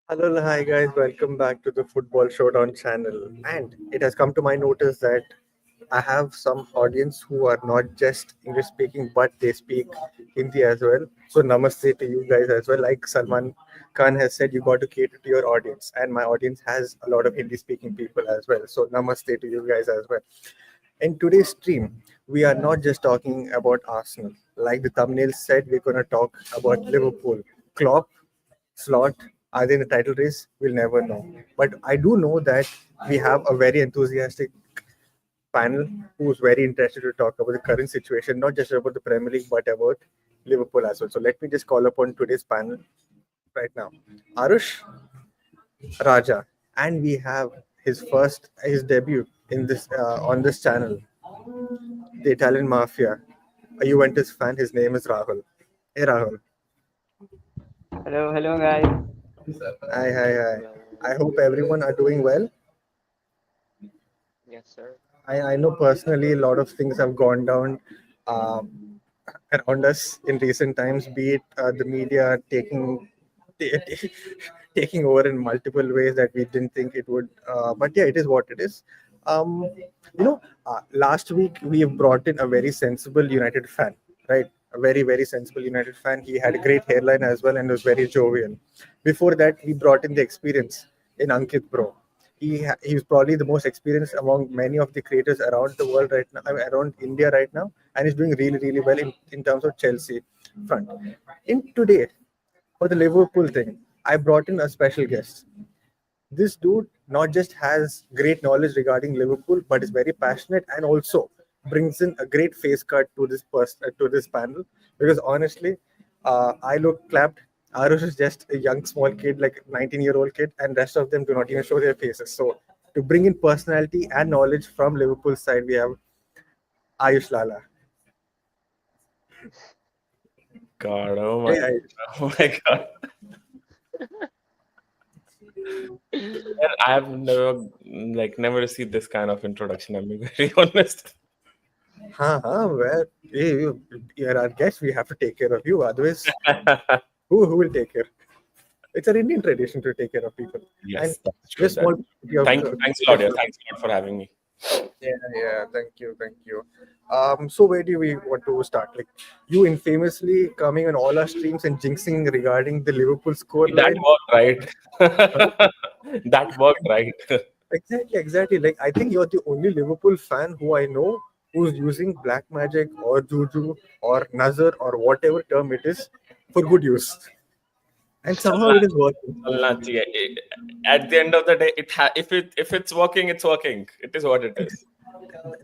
Hello, hi guys, welcome back to the Football Showdown channel. And it has come to my notice that I have some audience who are not just English speaking, but they speak Hindi as well. So, namaste to you guys as well. Like Salman Khan has said, you got to cater to your audience, and my audience has a lot of Hindi speaking people as well. So, namaste to you guys as well. In today's stream, we are not just talking about Arsenal. Like the thumbnail said, we're going to talk about Liverpool. Klopp, Slot, are they in the title race? We'll never know. But I do know that we have a very enthusiastic panel who's very interested to talk about the current situation, not just about the Premier League, but about Liverpool as well. So let me just call upon today's panel right now. Arush Raja, and we have his debut in this on this channel, the Italian Mafia, a Juventus fan. His name is Rahul. Hey Rahul. Hello, guys. Hi, hi, hi. I hope everyone are doing well. Yes, sir. I know personally a lot of things have gone down um, around us in recent times, be it the media taking over in multiple ways that we didn't think it would. But yeah, it is what it is. Um, Last week we have brought in a very sensible United fan, right? A very, very sensible United fan. He had a great hairline as well and was very jovial. Before that, we brought in the experience in Ankit Bro. He's probably the most experienced among many of the creators around the world right now, I mean, around India right now, and he's doing really, really well in terms of Chelsea front. In today, for the Liverpool thing, I brought in a special guest. This dude not just has great knowledge regarding Liverpool, but is very passionate and also brings in a great face cut to to this panel. Because honestly, I look clapped. Arush is just a young small kid, like 19-year-old kid, and rest of them do not even show their faces. So to bring in personality and knowledge from Liverpool side, we have Ayush Lala. God, oh my, Hey Ayush. oh my God. I have never received this kind of introduction. I'm being very honest. Well, hey, you're our guest. We have to take care of you. Otherwise, who will take care? It's an Indian tradition to take care of people. And Yes, that's true. just That. small bit of Thanks a lot. Yeah, thanks a lot for having me. yeah. Thank you. So where do we want to start? Like you infamously coming on all our streams and jinxing regarding the Liverpool score That line. worked, right? That worked, right? Exactly. Like I think you're the only Liverpool fan who I know who's using black magic or juju or nazar or whatever term it is for good use, and somehow चलना it is working. चलना चाहिए. At the end of the day, if it's working, it's working. It is what it is.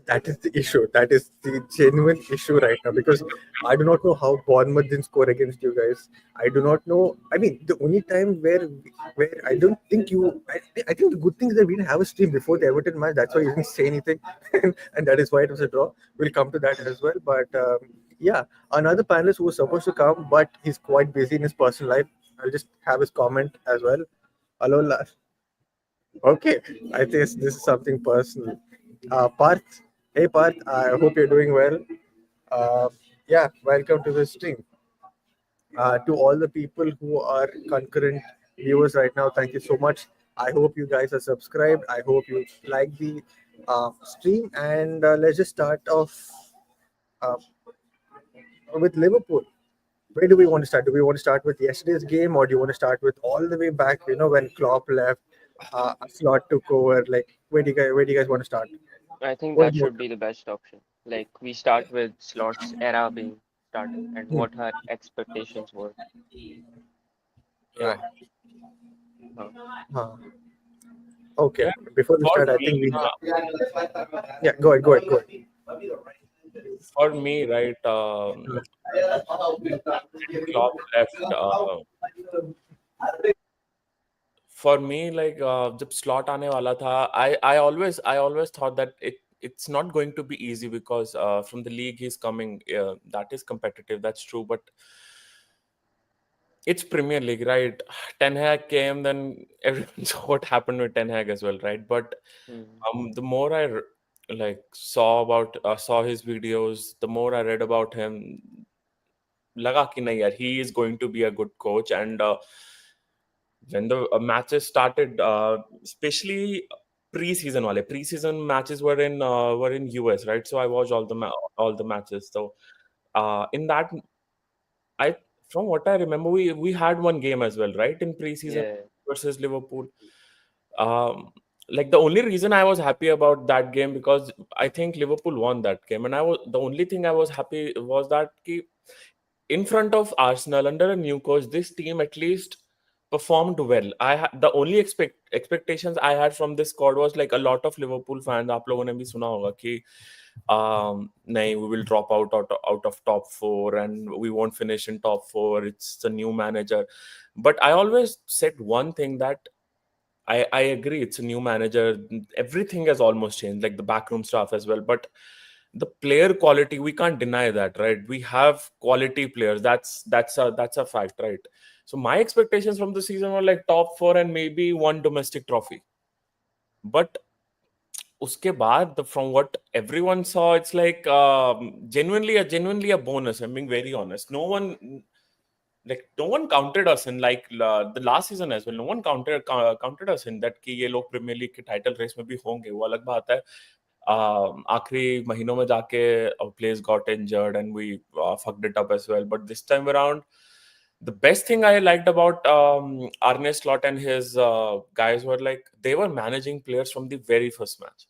That is the issue. That is the genuine issue right now because I do not know how Bournemouth didn't score against you guys. I do not know. I mean, the only time where I don't think you. I think the good thing is that we didn't have a stream before the Everton match. That's why you didn't say anything, and that is why it was a draw. We'll come to that as well. But yeah, another panelist who was supposed to come, but he's quite busy in his personal life. I'll just have his comment as well. Hello, Lars. Okay, I think this is something personal. Parth, hey Parth, I hope you're doing well. Uh, yeah, welcome to the stream. To all the people who are concurrent viewers right now, thank you so much. I hope you guys are subscribed. I hope you like the stream, and let's just start off uh, with Liverpool. Where do we want to start? Do we want to start with yesterday's game, or do you want to start with all the way back? When Klopp left, Slot took over. Like, where do you guys want to start? I think What that do you should be the best option. Like we start with Slot's era being started and want? what her expectations were. Yeah. Uh, Huh. Okay. Yeah. Before we For start, I me, think we. Yeah, go ahead. Go ahead. Go ahead. right, Klopp left. For me, जब slot आने वाला था, I always thought that it's not going to be easy because from the league he's coming, that is competitive, that's true, but it's Premier League, right? Ten Hag came, then everyone saw what happened with Ten Hag as well, right? But mm, the more I saw his videos, the more I read about him, लगा कि नहीं यार, he is going to be a good coach, and when the matches started, especially preseason matches were in US, right? So I watched all the matches. So in that, I from what I remember, we had one game as well, right, in preseason Yeah. versus Liverpool. Um, like the only reason I was happy about that game because I think Liverpool won that game, and the only thing I was happy was that in front of Arsenal under a new coach, this team at least performed well. The only expectations I had from this squad was like a lot of Liverpool fans. आप लोगों ने भी सुना होगा कि नहीं, we will drop out of top four and we won't finish in top four. It's the new manager, but I always said one thing that I agree. It's a new manager. Everything has almost changed, like the backroom staff as well. But the player quality, we can't deny that, right? We have quality players. That's a fact, right? So my expectations from the season were like top four and maybe one domestic trophy. But uske baad, from what everyone saw, it's like genuinely a bonus. I'm being very honest. No one counted us in like the last season as well. No one counted us in that कि ये लोग premiere league के title race में भी होंगे. वो अलग बात है. आखिरी महीनों में जाके players got injured and we fucked it up as well. But this time around, the best thing I liked about Arne Slot and his guys were like they were managing players from the very first match.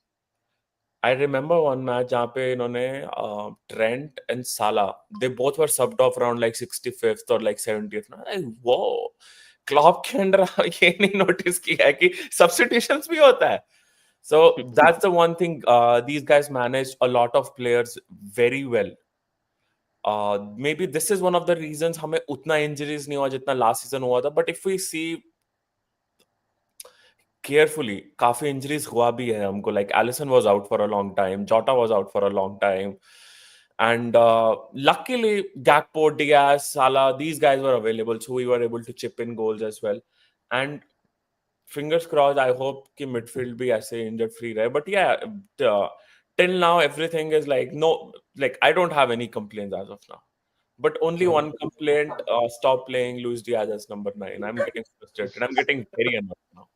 I remember one match जहाँ पे इन्होंने Trent and Salah, they both were subbed off around like 65th or like 70th. Like, whoa, Klopp के अंदर ये नहीं notice किया है कि substitutions भी होता है. So that's the one thing. These guys managed a lot of players very well. Maybe this is one of the reasons हमें उतना injuries नहीं हुआ जितना last season हुआ था. But if we see carefully, काफी injuries हुआ भी है हमको. Like Allison was out for a long time, Jota was out for a long time, and luckily Gakpo, Diaz, Salah, these guys were available, so we were able to chip in goals as well. And fingers crossed, I hope कि midfield भी ऐसे injured free रहे. But yeah, uh, till now everything is like no, like I don't have any complaints as of now. But only one complaint: stop playing Luis Diaz as number 9. I'm getting frustrated. I'm getting very annoyed now.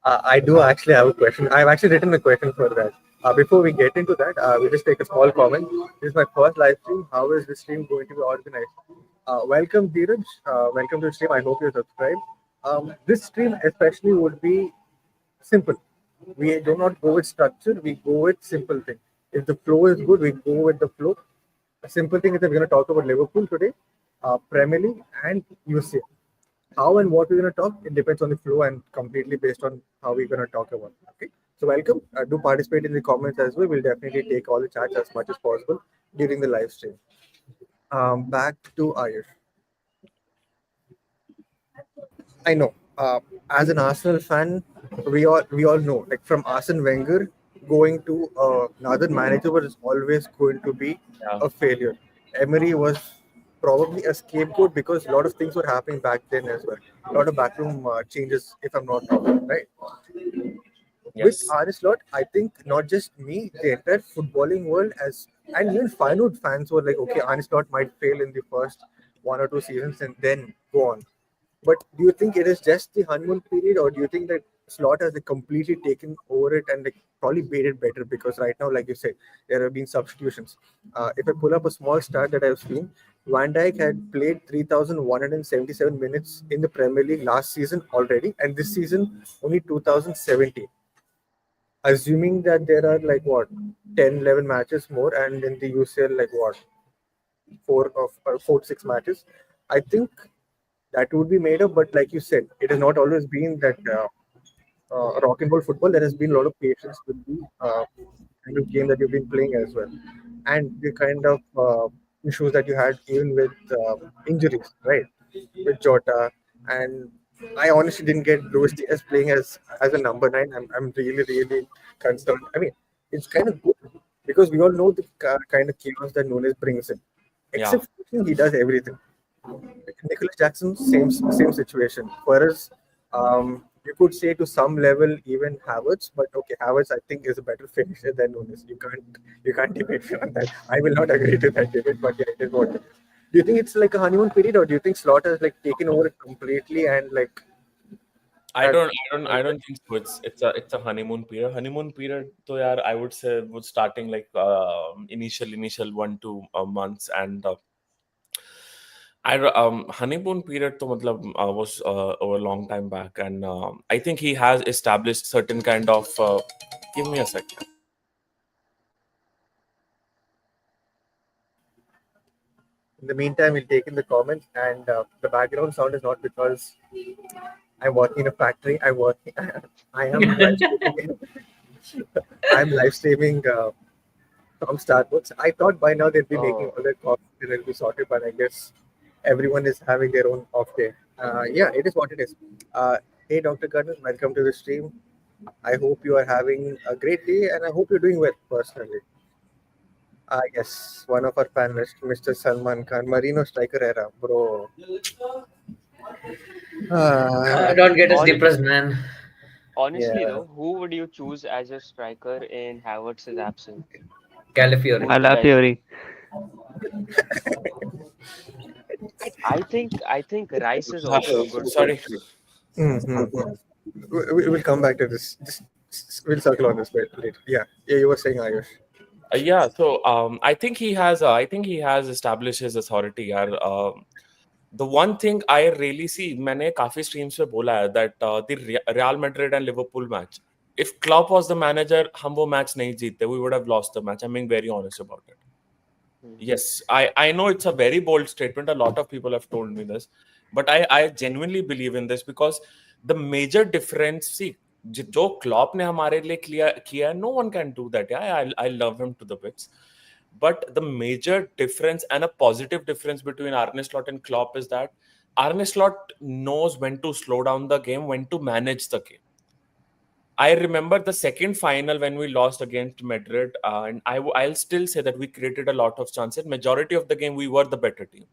I do actually have a question. I've actually written a question for that. Before we get into that, we'll just take a small comment. This is my first live stream. How is this stream going to be organized? Welcome, Dheeraj. Welcome to the stream. I hope you subscribe. This stream especially would be simple. We do not go with structure. We go with simple thing. If the flow is good, we go with the flow. A simple thing is that we're going to talk about Liverpool today, Premier League, and UCL. How and what we're going to talk, it depends on the flow and completely based on how we're going to talk about it. Okay. So welcome. Do participate in the comments as well. We'll definitely take all the chats as much as possible during the live stream. Back to Ayush. I know. As an Arsenal fan, we all know, like from Arsene Wenger going to another manager was always going to be Yeah. a failure. Emery was probably a scapegoat because a lot of things were happening back then as well. A lot of backroom changes, if I'm not wrong, right? With Yes. Arne Slot, I think not just me, the entire footballing world as and even Feyenoord fans were like, okay, Arne Slot might fail in the first 1 or 2 seasons and then go on. But do you think it is just the honeymoon period, or do you think that Slot has like, completely taken over it and like probably made it better? Because right now, like you said, there have been substitutions. If I pull up a small stat that I've seen, Van Dijk had played 3,177 minutes in the Premier League last season already, and this season only 2,070. Assuming that there are like what 10, 11 matches more, and in the UCL like what 4 to 6 matches, I think that would be made up. But like you said, it has not always been that rock and roll football. There has been a lot of patience with the kind of game that you've been playing as well, and the kind of issues that you had even with injuries, right? With Jota, and I honestly didn't get Luis Diaz playing as a number 9. I'm really concerned. I mean, it's kind of good because we all know the kind of chaos that Nunes brings in. Yeah. Except he does everything. Nicholas Jackson, same situation. For us, you could say to some level even Havertz, but okay, Havertz I think is a better finisher than Nunes. You can't debate me on that. I will not agree to that debate, but yeah, it is what it is. Do you think it's like a honeymoon period, or do you think Slot has like taken over it completely and like I don't think so. It's a honeymoon period. Honeymoon period, so yeah, I would say was starting like initial 1 2 months, and honeymoon period to matlab, was over a long time back, and I think he has established certain kind of. Give me a second. In the meantime, we'll take in the comments, and the background sound is not because I'm working in a factory. I am live streaming. I'm live streaming from Starbucks. I thought by now they'd be making Oh, all their coffee and it'll be sorted, but I guess everyone is having their own off day. Yeah, it is what it is. Hey, Dr. Karnan, welcome to the stream. I hope you are having a great day, and I hope you're doing well personally. Yes, one of our panelists, Mr. Salman Khan, Marino striker era, bro. Don't get us on depressed, man. honestly Yeah. though, who would you choose as your striker in Havertz's absence? Calafiori. Who's the best? Alafiori. I think Rice is also a good Sorry. choice. Mhm. We'll come back to this. We'll circle on this bit later. Yeah, you were saying Ayush. Yeah, so I think he has established his authority. यार, the one thing I really see, मैंने काफी streams पे बोला है that the Real Madrid and Liverpool match, if Klopp was the manager, हम वो match नहीं जीतते, we would have lost the match. I'm being very honest about it. Hmm. Yes, I know it's a very bold statement. A lot of people have told me this, but I genuinely believe in this because the major difference, see, जो Klopp ने हमारे लिए किया है, no one can do that. Yeah, I love him to the bits. But the major difference and a positive difference between Arne Slot and Klopp is that Arne Slot knows when to slow down the game, when to manage the game. I remember the second final when we lost against Madrid, and I'll still say that we created a lot of chances. Majority of the game, we were the better team.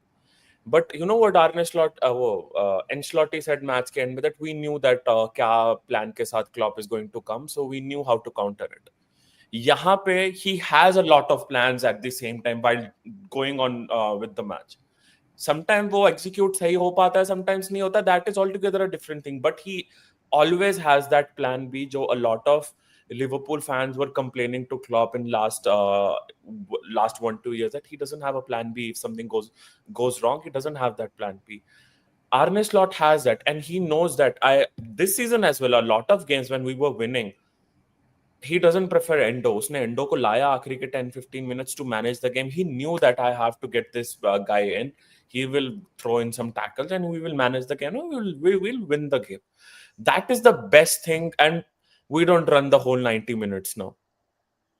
But you know what Arne Slot, Ancelotti said match के end में that we knew that क्या plan के साथ Klopp is going to come, so we knew how to counter it. यहाँ पे he has a lot of plans at the same time while going on with the match. Sometimes वो execute सही हो पाता है, sometimes नहीं होता. That is altogether a different thing. But he always has that plan B, जो a lot of Liverpool fans were complaining to Klopp in last 1 2 years that he doesn't have a plan B if something goes wrong. He doesn't have that plan B. Arne Slot has that, and he knows that. This season as well, a lot of games when we were winning, he doesn't prefer Endo. उसने Endo को लाया आखिरी के 10-15 minutes to manage the game. He knew that I have to get this guy in. He will throw in some tackles and we will manage the game. We will win the game. That is the best thing, and we don't run the whole 90 minutes now.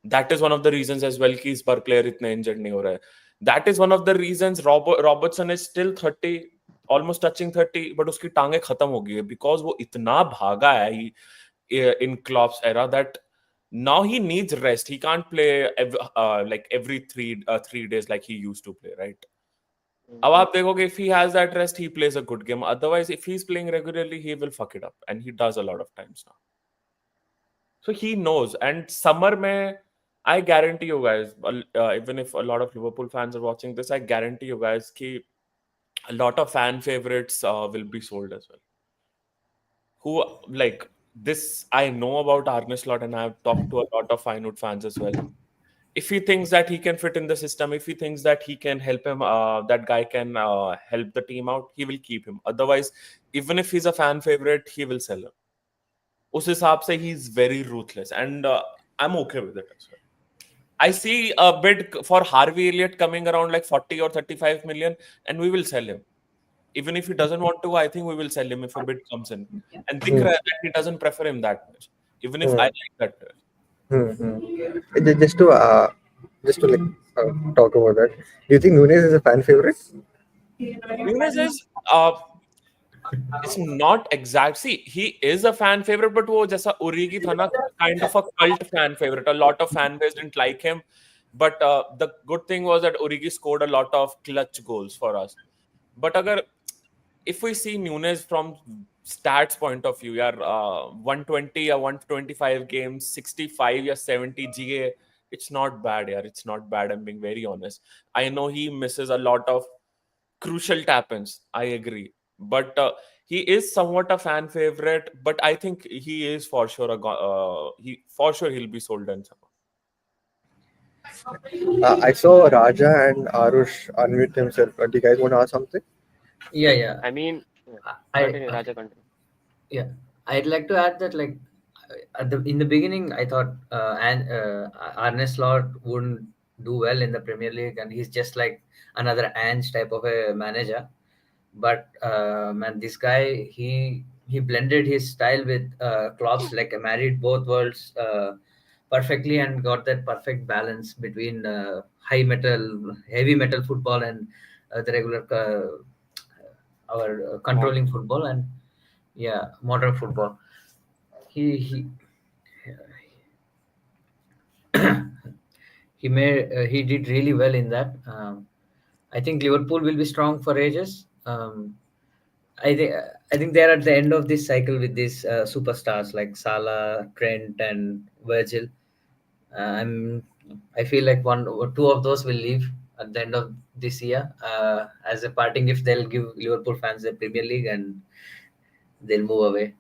That is one of the reasons as well कि इस बार player इतने injured नहीं हो रहा है. That is one of the reasons Robertson is still 30, almost touching 30, but उसकी टांगे खत्म हो गई है because वो इतना भागा है in Klopp's era that now he needs rest. He can't play like every three days like he used to play, right? अब आप देखोगे if he has that rest, he plays a good game. Otherwise, if he's playing regularly, he will fuck it up, and he does a lot of times now. So he knows. And summer mein, I guarantee you guys, even if a lot of Liverpool fans are watching this, I guarantee you guys कि a lot of fan favorites will be sold as well. Who like this? I know about Arne Slot, and I've talked to a lot of Feyenoord fans as well. If he thinks that he can fit in the system, if he thinks that he can help him, that guy can help the team out, he will keep him. Otherwise, even if he's a fan favorite, he will sell him. उस हिसाब से he's very ruthless, and I'm okay with it as well. I see a bid for Harvey Elliott coming around like 40 or 35 million, and we will sell him. Even if he doesn't want to, I think we will sell him if a bid comes in. And दिख रहा है that he doesn't prefer him that much. Even if I like that player. Just to like talk about that. Do you think Nunes is a fan favorite? Nunes is it's not exact. See, he is a fan favorite, but वो जैसा Origi था ना, kind of a cult fan favorite. A lot of fan base didn't like him, but the good thing was that Origi scored a lot of clutch goals for us. But if we see Nunes from stats point of view, यार 120 or 125 games, 65 or 70 GA, it's not bad, यार. It's not bad. I'm being very honest. I know he misses a lot of crucial tap-ins. I agree. But he is somewhat a fan favorite, but I think he is for sure he'll be sold in summer. I saw Raja and Arush unmute himself. Do you guys want to ask something? Yeah. I mean, I Raja, continue. Yeah, I'd like to add that like in the beginning, I thought Arne Slot wouldn't do well in the Premier League, and he's just like another Ange type of a manager. But man, this guy he blended his style with Klopp's, like married both worlds perfectly, and got that perfect balance between heavy metal football and the regular our controlling football and modern football. He he did really well in that. I think Liverpool will be strong for ages. I think they're at the end of this cycle with these superstars like Salah, Trent, and Virgil. I feel like one or two of those will leave at the end of this year. As a parting gift, they'll give Liverpool fans the Premier League and they'll move away.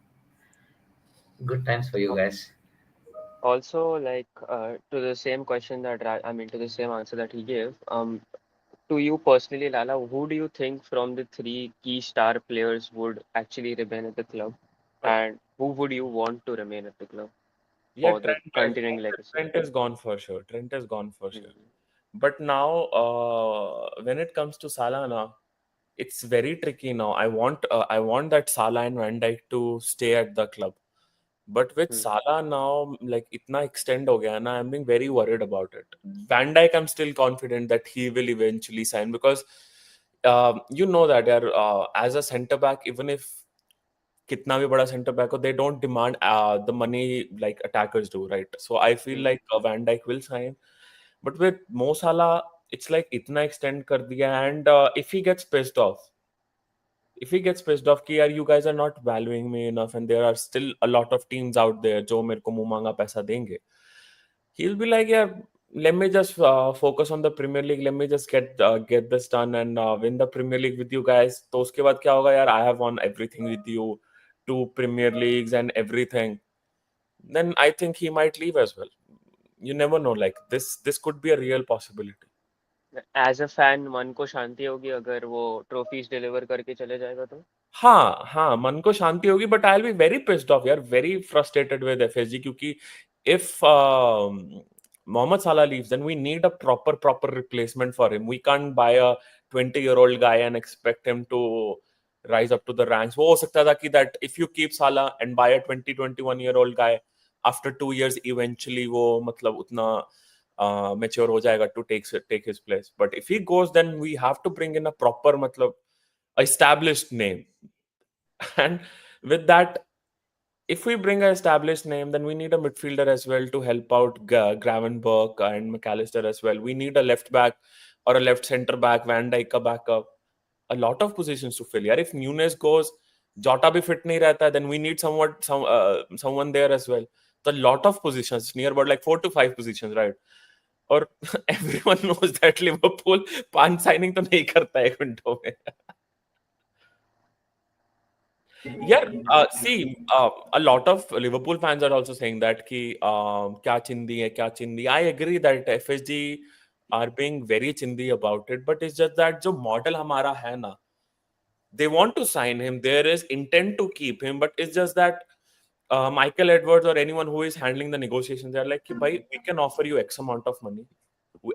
Good times for you guys. Also, like to the same question that to the same answer that he gave. To you personally, Lala, who do you think from the three key star players would actually remain at the club, and who would you want to remain at the club Yeah, for the continuing legacy? Trent is gone for sure. Mhm. But now, when it comes to Salah now, it's very tricky now. I want that Salah and Van Dijk to stay at the club. But with Hmm. Salah now, like itna extend ho gaya na, I'm being very worried about it. Van Dijk, I'm still confident that he will eventually sign because you know that as a centre back, even if kitna bhi bada center back ho, they don't demand the money like attackers do, right? So I feel Hmm. like Van Dijk will sign. But with Mo Salah, it's like itna extend kar diya, and if he gets pissed off कि यार you guys are not valuing me enough and there are still a lot of teams out there जो मेरे को मुंह मांगा पैसा देंगे, he'll be like yeah, let me just focus on the Premier League, let me just get this done and win the Premier League with you guys. तो उसके बाद क्या होगा यार, I have won everything with you, 2 Premier Leagues and everything. Then I think he might leave as well. You never know, like this could be a real possibility. As a fan मन को शांति होगी अगर वो trophies deliver करके चले जाएगा तो हाँ, मन को शांति होगी, but I'll be very pissed off, यार, very frustrated with FSG क्योंकि if Mohamed Salah leaves, then we need a proper replacement for him. We can't buy a 20-year-old guy and expect him to rise up to the ranks. वो हो सकता था कि that if you keep Salah and buy a 21-year-old guy, after 2 years eventually वो मतलब उतना mature हो जाएगा to take his place. But if he goes, then we have to bring in a proper मतलब established name. And with that, if we bring an established name, then we need a midfielder as well to help out Gravenberch and McAllister as well. We need a left back or a left centre back, Van Dijk ka backup. A lot of positions to fill. Yeah, if Nunes goes, Jota bhi fit nahi rehta, then we need someone there as well. So a lot of positions, near about like 4 to 5 positions, right? Or everyone knows that Liverpool 5 signing to nahi karta hai window mein. Yeah, see, a lot of Liverpool fans are also saying that कि क्या चिंदी है, क्या चिंदी. I agree that FSG are being very चिंदी about it, but it's just that जो model हमारा है ना, they want to sign him. There is intent to keep him, but it's just that Michael Edwards or anyone who is handling the negotiations, they're like, कि भाई, we can offer you X amount of money,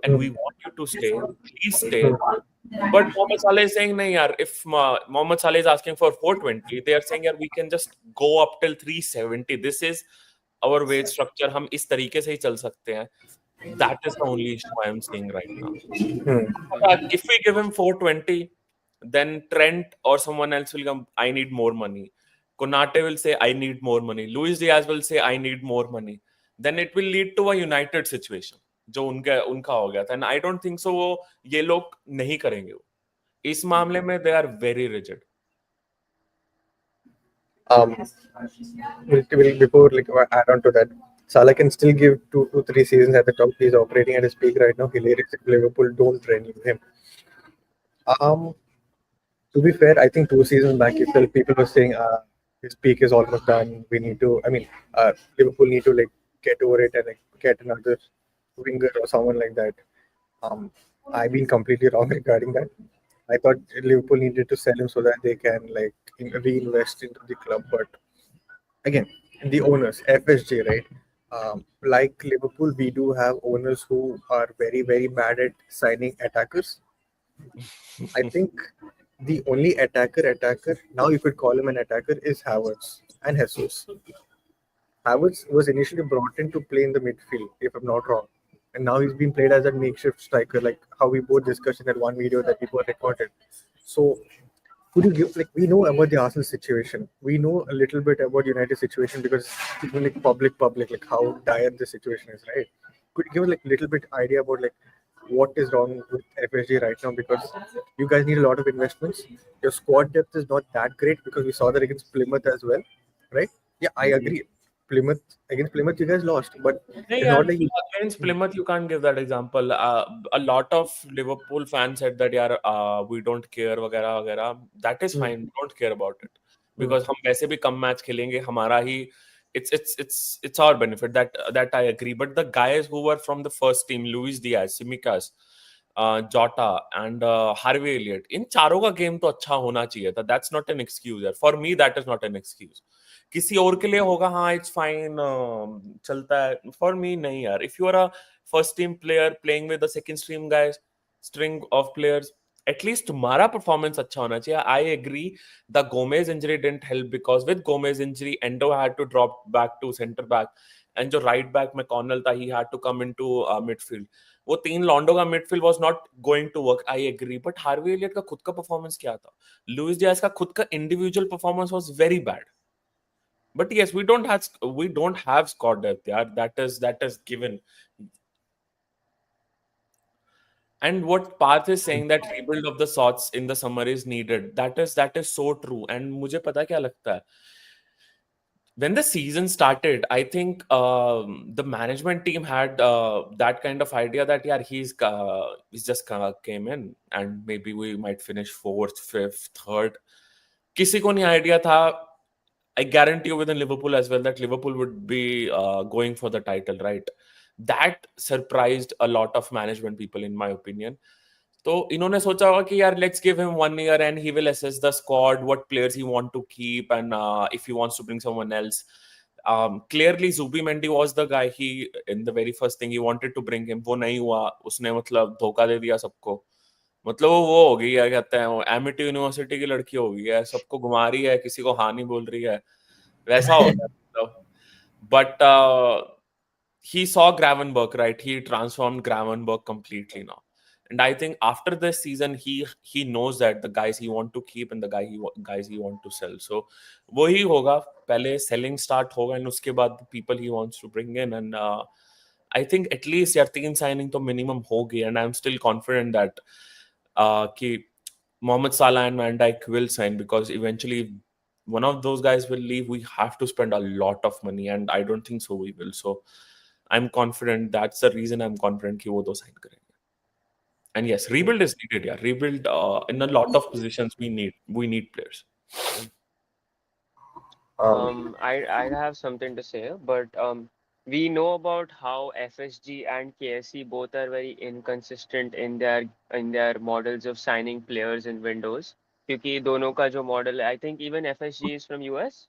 and we want you to stay. Please stay. But Mohamed Salah is saying, nahi yaar, if Mohamed Salah is asking for 420, they are saying, yaar, we can just go up till 370. This is our wage structure. हम इस तरीके से ही चल सकते हैं. That is the only issue I am seeing right now. If we give him 420, then Trent or someone else will come, I need more money. Konate will say, I need more money. Luis Diaz will say, I need more money. Then it will lead to a united situation. जो उनका हो गया था. And I don't think so वो ये लोग नहीं करेंगे. इस मामले में they are very rigid. Before add on to that, Salah can still give 2 to 3 seasons at the top. He's operating at his peak right now. Liverpool don't renew him. To be fair, I think 2 seasons back itself, people were saying his peak is almost done. We need to, I mean, Liverpool need to like get over it and like get another winger or someone like that. Um, I've been completely wrong regarding that. I thought Liverpool needed to sell him so that they can like reinvest into the club. But again, the owners, FSG, right? Like Liverpool, we do have owners who are very, very bad at signing attackers. I think the only attacker, now you could call him an attacker, is Havertz and Jesus. Havertz was initially brought in to play in the midfield, if I'm not wrong. And now he's been played as a makeshift striker, like how we both discussed in that one video that we both recorded. So could you give like we know about the Arsenal situation. We know a little bit about United situation because even like public, like how dire the situation is, right? Could you give like little bit idea about like what is wrong with FSG right now? Because you guys need a lot of investments. Your squad depth is not that great because we saw that against Plymouth as well, right? Yeah, I agree. Plymouth against Plymouth, you guys lost, but No, it's yeah, not like you. against Plymouth, you can't give that example. A lot of Liverpool fans said that, यार, we don't care, वगैरह वगैरह. That is Hmm, fine. We don't care about it hmm, because हम वैसे भी कम match खेलेंगे. हमारा ही it's our benefit. That I agree. But the guys who were from the first team, Luis Diaz, Simicas, Jota, and Harvey Elliott, इन चारों का game तो अच्छा होना चाहिए था. That's not an excuse. यार. For me, that is not an excuse. किसी और के लिए होगा, हाँ, इट्स फाइन, चलता है. फॉर मी नहीं यार. If you are a first team player playing with the second stream guys, string of players, at least तुम्हारा परफॉर्मेंस अच्छा होना चाहिए. I agree the Gomez injury didn't help because with Gomez injury Endo had to drop back to centre back, and जो right back में कॉर्नल था, he had to come into midfield. वो तीन लॉन्डो का midfield was not going to work. I agree. But Harvey Elliott का खुद का परफॉर्मेंस क्या था? लुइस डियाज का खुद का individual performance was very bad. But yes, we don't have squad depth. Yeah, that is given. And what Parth is saying, that rebuild of the sorts in the summer is needed. That is so true. And मुझे पता क्या लगता है? When the season started, I think the management team had that kind of idea that, yeah, he's just came in and maybe we might finish fourth, fifth, third. किसी को नहीं idea था. I guarantee you within Liverpool as well that Liverpool would be going for the title, right? That surprised a lot of management people, in my opinion. तो इन्होंने सोचा होगा कि यार, let's give him 1 year and he will assess the squad, what players he want to keep, and if he wants to bring someone else. Clearly Zubimendi was the guy. He, in the very first thing, he wanted to bring him. वो नहीं हुआ. उसने मतलब धोखा दे दिया सबको. मतलब वो हो गई है, कहते हैं वो एमिटी यूनिवर्सिटी की लड़की हो गई है, सबको घुमा रही है, किसी को हाँ नहीं बोल रही है, वैसा हो गया मतलब. But he saw Gravenberg, right? He transformed Gravenberg completely now. And I think after this season, he knows that the guys he want to keep and the guys he want to sell. So वही होगा. पहले selling start होगा and उसके बाद the people he wants to bring in. And I think at least यार 3 signing तो minimum हो गई. And I'm still confident that कि Mohamed Salah and Van Dijk will sign, because eventually one of those guys will leave. We have to spend a lot of money, and I don't think so we will. So I'm confident. That's the reason I'm confident कि वो दो sign करेंगे. And yes, rebuild is needed. Yeah, rebuild in a lot of positions. We need players. I have something to say, but we know about how FSG and KSC both are very inconsistent in their models of signing players in windows. क्योंकि दोनों का जो model है, I think even FSG is from US,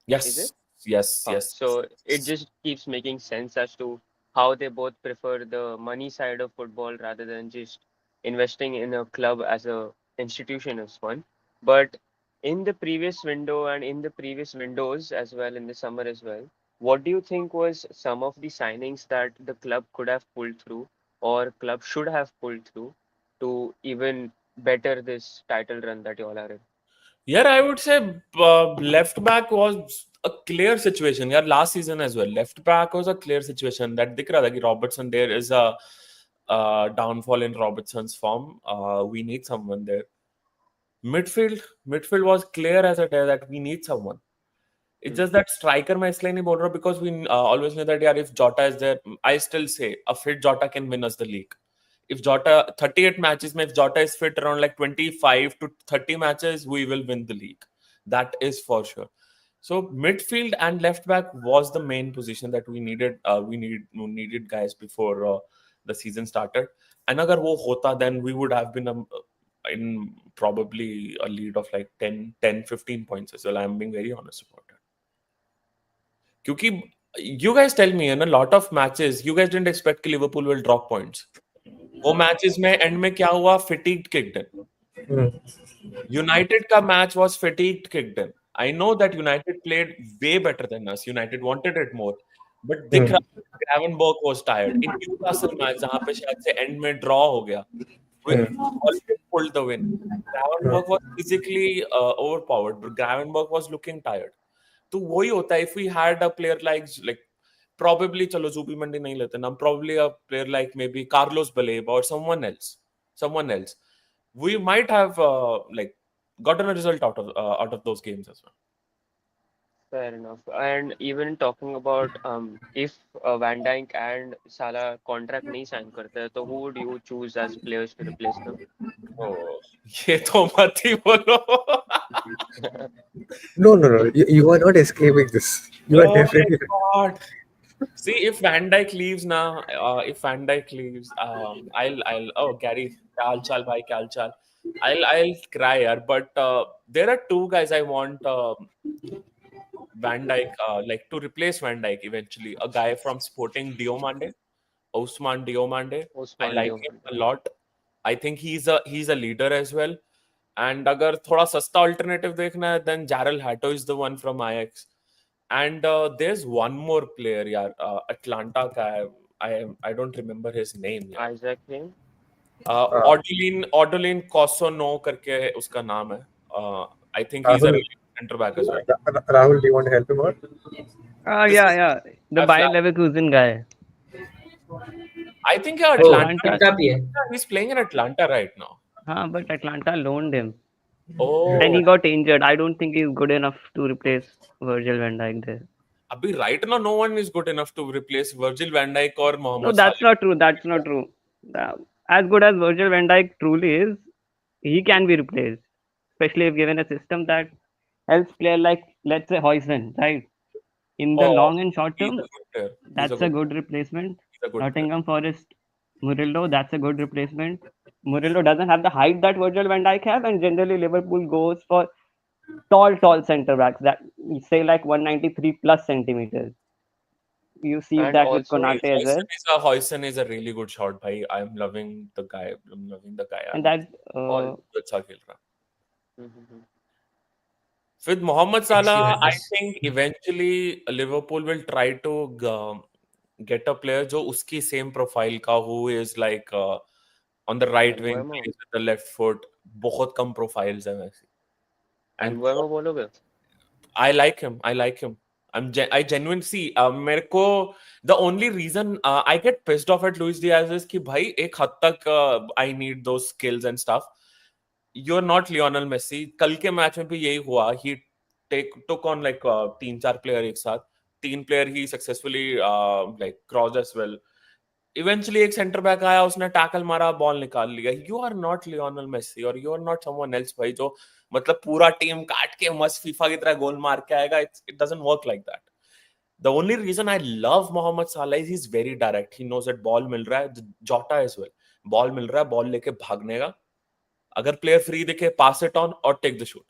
is it? Yes, yes, yes. So it just keeps making sense as to how they both prefer the money side of football rather than just investing in a club as a institution as one. But in the previous window and in the previous windows as well, in the summer as well, what do you think was some of the signings that the club could have pulled through or club should have pulled through to even better this title run that you all are in? Yeah, I would say left back was a clear situation. Yeah, last season as well, left back was a clear situation. That दिख रहा था कि Robertson, there is a downfall in Robertson's form. We need someone there. Midfield was clear as a day that we need someone. It's just that striker मैं इसलिए नहीं बोल रहा because we always know that, yeah, if Jota is there, I still say a fit Jota can win us the league. if Jota 38 matches, if Jota is fit around like 25 to 30 matches, we will win the league. That is for sure. So midfield and left back was the main position that we needed. We needed guys before the season started. And agar wo hota, then we would have been in probably a lead of like 10-15 points as well. I'm being very honest about it. Because you guys tell me, in a lot of matches, you guys didn't expect कि Liverpool will drop points. वो matches में end में क्या हुआ? Fatigued kicked in. United का match was fatigued kicked in. I know that United played way better than us. United wanted it more. But दिख रहा Gravenberch was tired. In Newcastle match, जहाँ पे शायद से end में draw हो गया, we always pulled the win. Gravenberch was physically overpowered, but Gravenberch was looking tired. तो वही होता है. If we had a player like probably चलो Zubi Mandi नहीं लेते ना, probably a player like maybe Carlos Baleba or someone else, we might have like gotten a result out of those games as well. Fair enough. And even talking about if Van Dijk and Salah contract नहीं sign करते, तो who would you choose as players to replace them? Oh, ये तो मत ही बोलो. No. You are not escaping this. You are Oh my definitely. God. See, if Van Dijk leaves now, oh Gary, Kal chal bhai, Kal chal. I'll cry, yaar. But there are two guys I want Van Dijk like to replace Van Dijk eventually. A guy from Sporting, Diomande, Ousmane Diomande. I Ousmane like him a lot. I think he's a leader as well. And अगर थोड़ा सस्ता alternative देखना है, then Jarrell Hato is the one from Ajax. And there's one more player, yaar, Atlanta ka I don't remember his name. Yaar. Isaac Hayes? Odolin Kosono करके उसका नाम है. I think he's a Rahul. really good center back as well. Rahul, do you want to help him out? Yeah. The Bayer Leverkusen guy. I think Atlanta. Atlanta भी है. He's playing in Atlanta right now. But Atlanta loaned him. Oh. And he got injured. I don't think he's good enough to replace Virgil van Dijk there. Abhi right now, no one is good enough to replace Virgil van Dijk or Mohamed No, that's Salah. not true. That's not true. As good as Virgil van Dijk truly is, he can be replaced. Especially if given a system that helps player like, let's say, Huijsen, right? In the long and short He's term, a good player. that's a good replacement. He's a good player. Nottingham Forest, Murillo, that's a good replacement. Murillo doesn't have the height that Virgil van Dijk have, and generally Liverpool goes for tall centre backs that say like 193 plus centimeters. You see And that with also, Konate as well. Huijsen is a really good shot, bhai. I'm loving the guy. And that अच्छा खेल रहा. Mhm. With Mohamed Salah, I Yes. think eventually Liverpool will try to get a player जो उसकी same profile का, who is like on the right wing, Mbeumo. plays with the left foot. बहुत कम profiles हैं वैसे. And Mbeumo बोलोगे? I like him. I genuinely see. मेरे को the only reason I get pissed off at Luis Diaz is कि भाई एक हद तक I need those skills and stuff. You're not Lionel Messi. कल के मैच में भी यही हुआ. He took on like 3-4 player एक साथ. 3 player he successfully like crossed as well. Eventually एक center back आया, उसने tackle मारा, ball निकाल लिया. You are not Lionel Messi or you are not someone else भाई जो मतलब पूरा टीम काट के मस्त फीफा की तरह गोल मार के आएगा. It doesn't work like that. The only reason I love Mohamed Salah is he's very direct. He knows that ball मिल रहा है. Jota as well. Ball मिल रहा है, ball लेके भागने का. अगर प्लेयर फ्री दिखे, pass it on और take the shoot.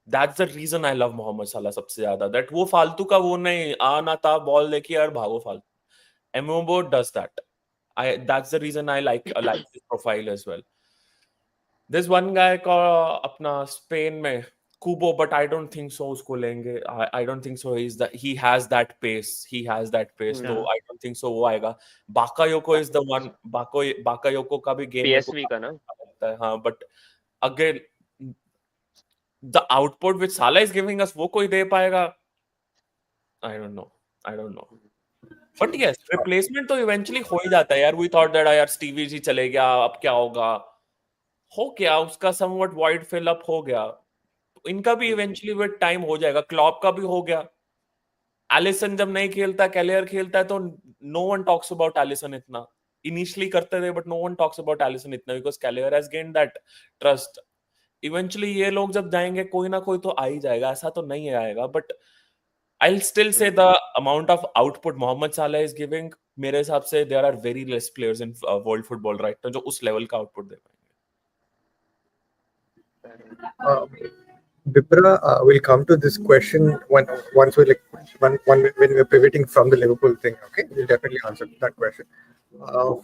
That's the reason I love Mohamed Salah सबसे ज्यादा. That वो फालतू का वो नहीं आना था बॉल लेके यार भागो फालतू. Mbeumo does that. That's the reason I like his profile as well. There's one guy का अपना स्पेन में Kubo, but I don't think so उसको लेंगे. I don't think so. He has that pace. So I don't think so वो आएगा. Bakayoko is the one. Bakayoko का भी game PSV का ना? हाँ, but again the output which Salah is giving us वो कोई दे पाएगा? I don't know. But yes, replacement तो eventually हो ही जाता है यार. We thought that यार Stevie जी चले गया, अब क्या होगा? हो गया, उसका somewhat void fill up हो गया. इनका भी eventually with time हो जाएगा. Klopp का भी हो गया. Alisson जब नहीं खेलता, Keller खेलता है तो no one talks about Alisson इतना. initially करते थे, but no one talks about Alisson इतना because Callaway has gained that trust. Eventually ये लोग जब जाएंगे कोई ना कोई तो आ ही जाएगा, ऐसा तो नहीं आएगा. But I'll still say the amount of output Mohamed Salah is giving, मेरे हिसाब से there are very less players in world football right now जो उस level का output दे पाएंगे. Bipra, we'll come to this question once we when we're pivoting from the Liverpool thing. Okay, we'll definitely answer that question.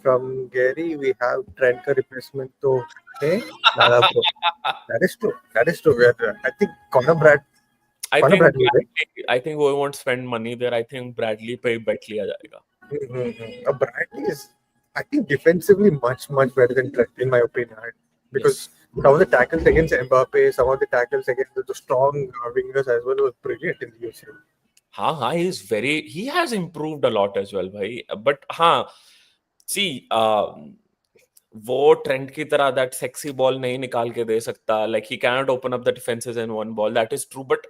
From Gary, we have Trent ka replacement. So, hey, Lala bro. That is true. That is true. I think Conor Bradley, right? I think we won't spend money there. I think Bradley पे bet लिया जाएगा. Bradley is, I think, defensively much better than Trent, in my opinion. Because some of the tackles against Mbappe, some of the tackles against the strong wingers as well was brilliant in the UCL. हाँ, he has improved a lot as well, भाई. But हाँ, see, वो Trent की तरह that sexy ball नहीं निकाल के दे सकता. Like he cannot open up the defenses in one ball. That is true. But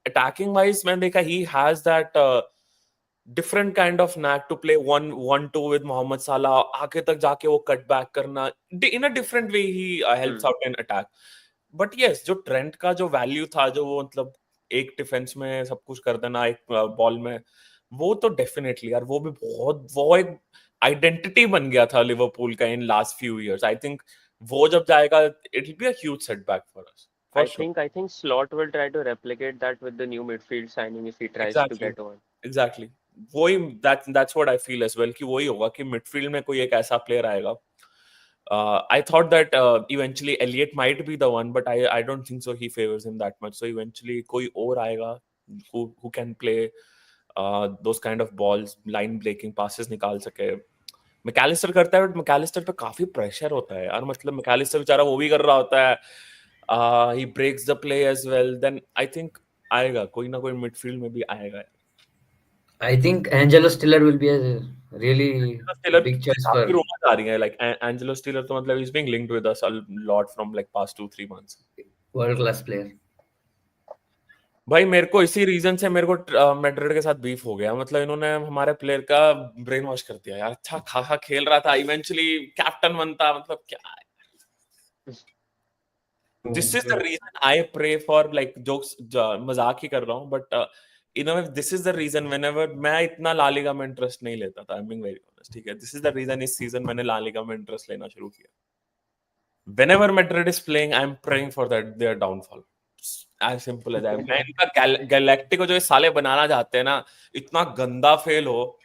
attacking wise, मैंने देखा he has that different kind of knack to play 1-1-2 with Mohamed Salah. आगे तक जाके वो cut back करना. In a different way, he helps out in attack. But yes, जो Trent का जो value था, जो वो मतलब एक डिफेंस में सब कुछ कर देना एक बॉल में, वो तो डेफिनेटली यार वो भी बहुत वो एक आइडेंटिटी बन गया था लिवरपूल का in last few years. I think वो जब जाएगा it will be a huge setback for us. I think Slot will try to replicate that with the new midfield signing if he tries to get one. Exactly. वही that's what I feel as well कि वही होगा कि midfield में कोई एक ऐसा player आएगा. I thought that eventually Elliot might be the one, but I don't think so. He favors him that much. So eventually कोई और आएगा who can play those kind of balls, line breaking passes निकाल सके. Mac Allister करता है, but Mac Allister पे काफी pressure होता है यार. मतलब मैकेलिस्टर बेचारा वो भी कर रहा होता है. He breaks the play as well. Then I think आएगा कोई ना कोई मिडफील्ड में भी आएगा. I think Angelo Stiller will be a really big choice for. rumors आ रही हैं like Angelo Stiller तो मतलब he's being linked with us a lot from like past 2-3 months. World class player. भाई मेरे को इसी रीजन से मेरे को मैड्रिड के साथ बीफ हो गया. मतलब इन्होंने हमारे प्लेयर का ब्रेन वॉश कर दिया यार. अच्छा खासा खेल रहा था, इवेंचुअली कैप्टन बनता. मतलब क्या है. This is the reason I pray for like jokes. मजाक ही कर रहा हूँ, but you know this is the reason whenever मैं इतना ला लीगा में इंटरेस्ट नहीं लेता था. I'm being very honest. ठीक है, this is the reason इस सीजन मैंने ला लीगा में इंटरेस्ट लेना शुरू किया. Whenever Madrid is playing, I'm praying for their downfall. As simple as that. मैं इनका गैलेक्टिको जो ये साले बनाना चाहते हैं ना, इतना गंदा फेल हो,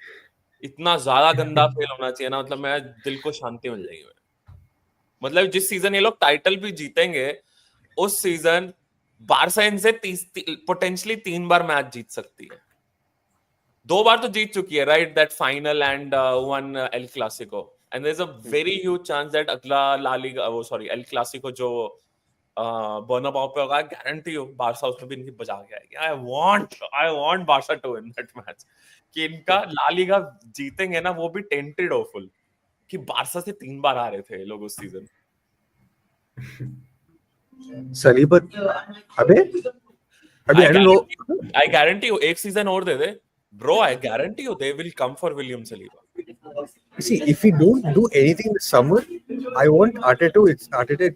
इतना ज्यादा गंदा फेल होना चाहिए ना. मतलब मैं दिल को शांति मिल जाएगी. मतलब जिस सीजन ये लोग टाइटल भी जीतेंगे, उस सीजन बारसा इनसे पोटेंशियली 3 बार मैच जीत सकती है. 2 बार तो जीत चुकी है, right? That final and one El Clasico. And there is a very huge chance that अगला ला लीगा एल क्लासिको जो बर्नाबाउ पे होगा, गारंटी हो बारसा उसमें भी इनकी बजा के आएगी. I want Barca to win that match. कि इनका ला लीगा जीतेंगे ना, वो भी टेंटेड हो फुल कि बारसा से 3 बार आ रहे थे लोग उस सीजन. सलीबा अबे I don't know. I guarantee you एक सीजन और दे दे bro. I guarantee you they will come for William Saliba. See, if we don't do anything this summer, I want Arteta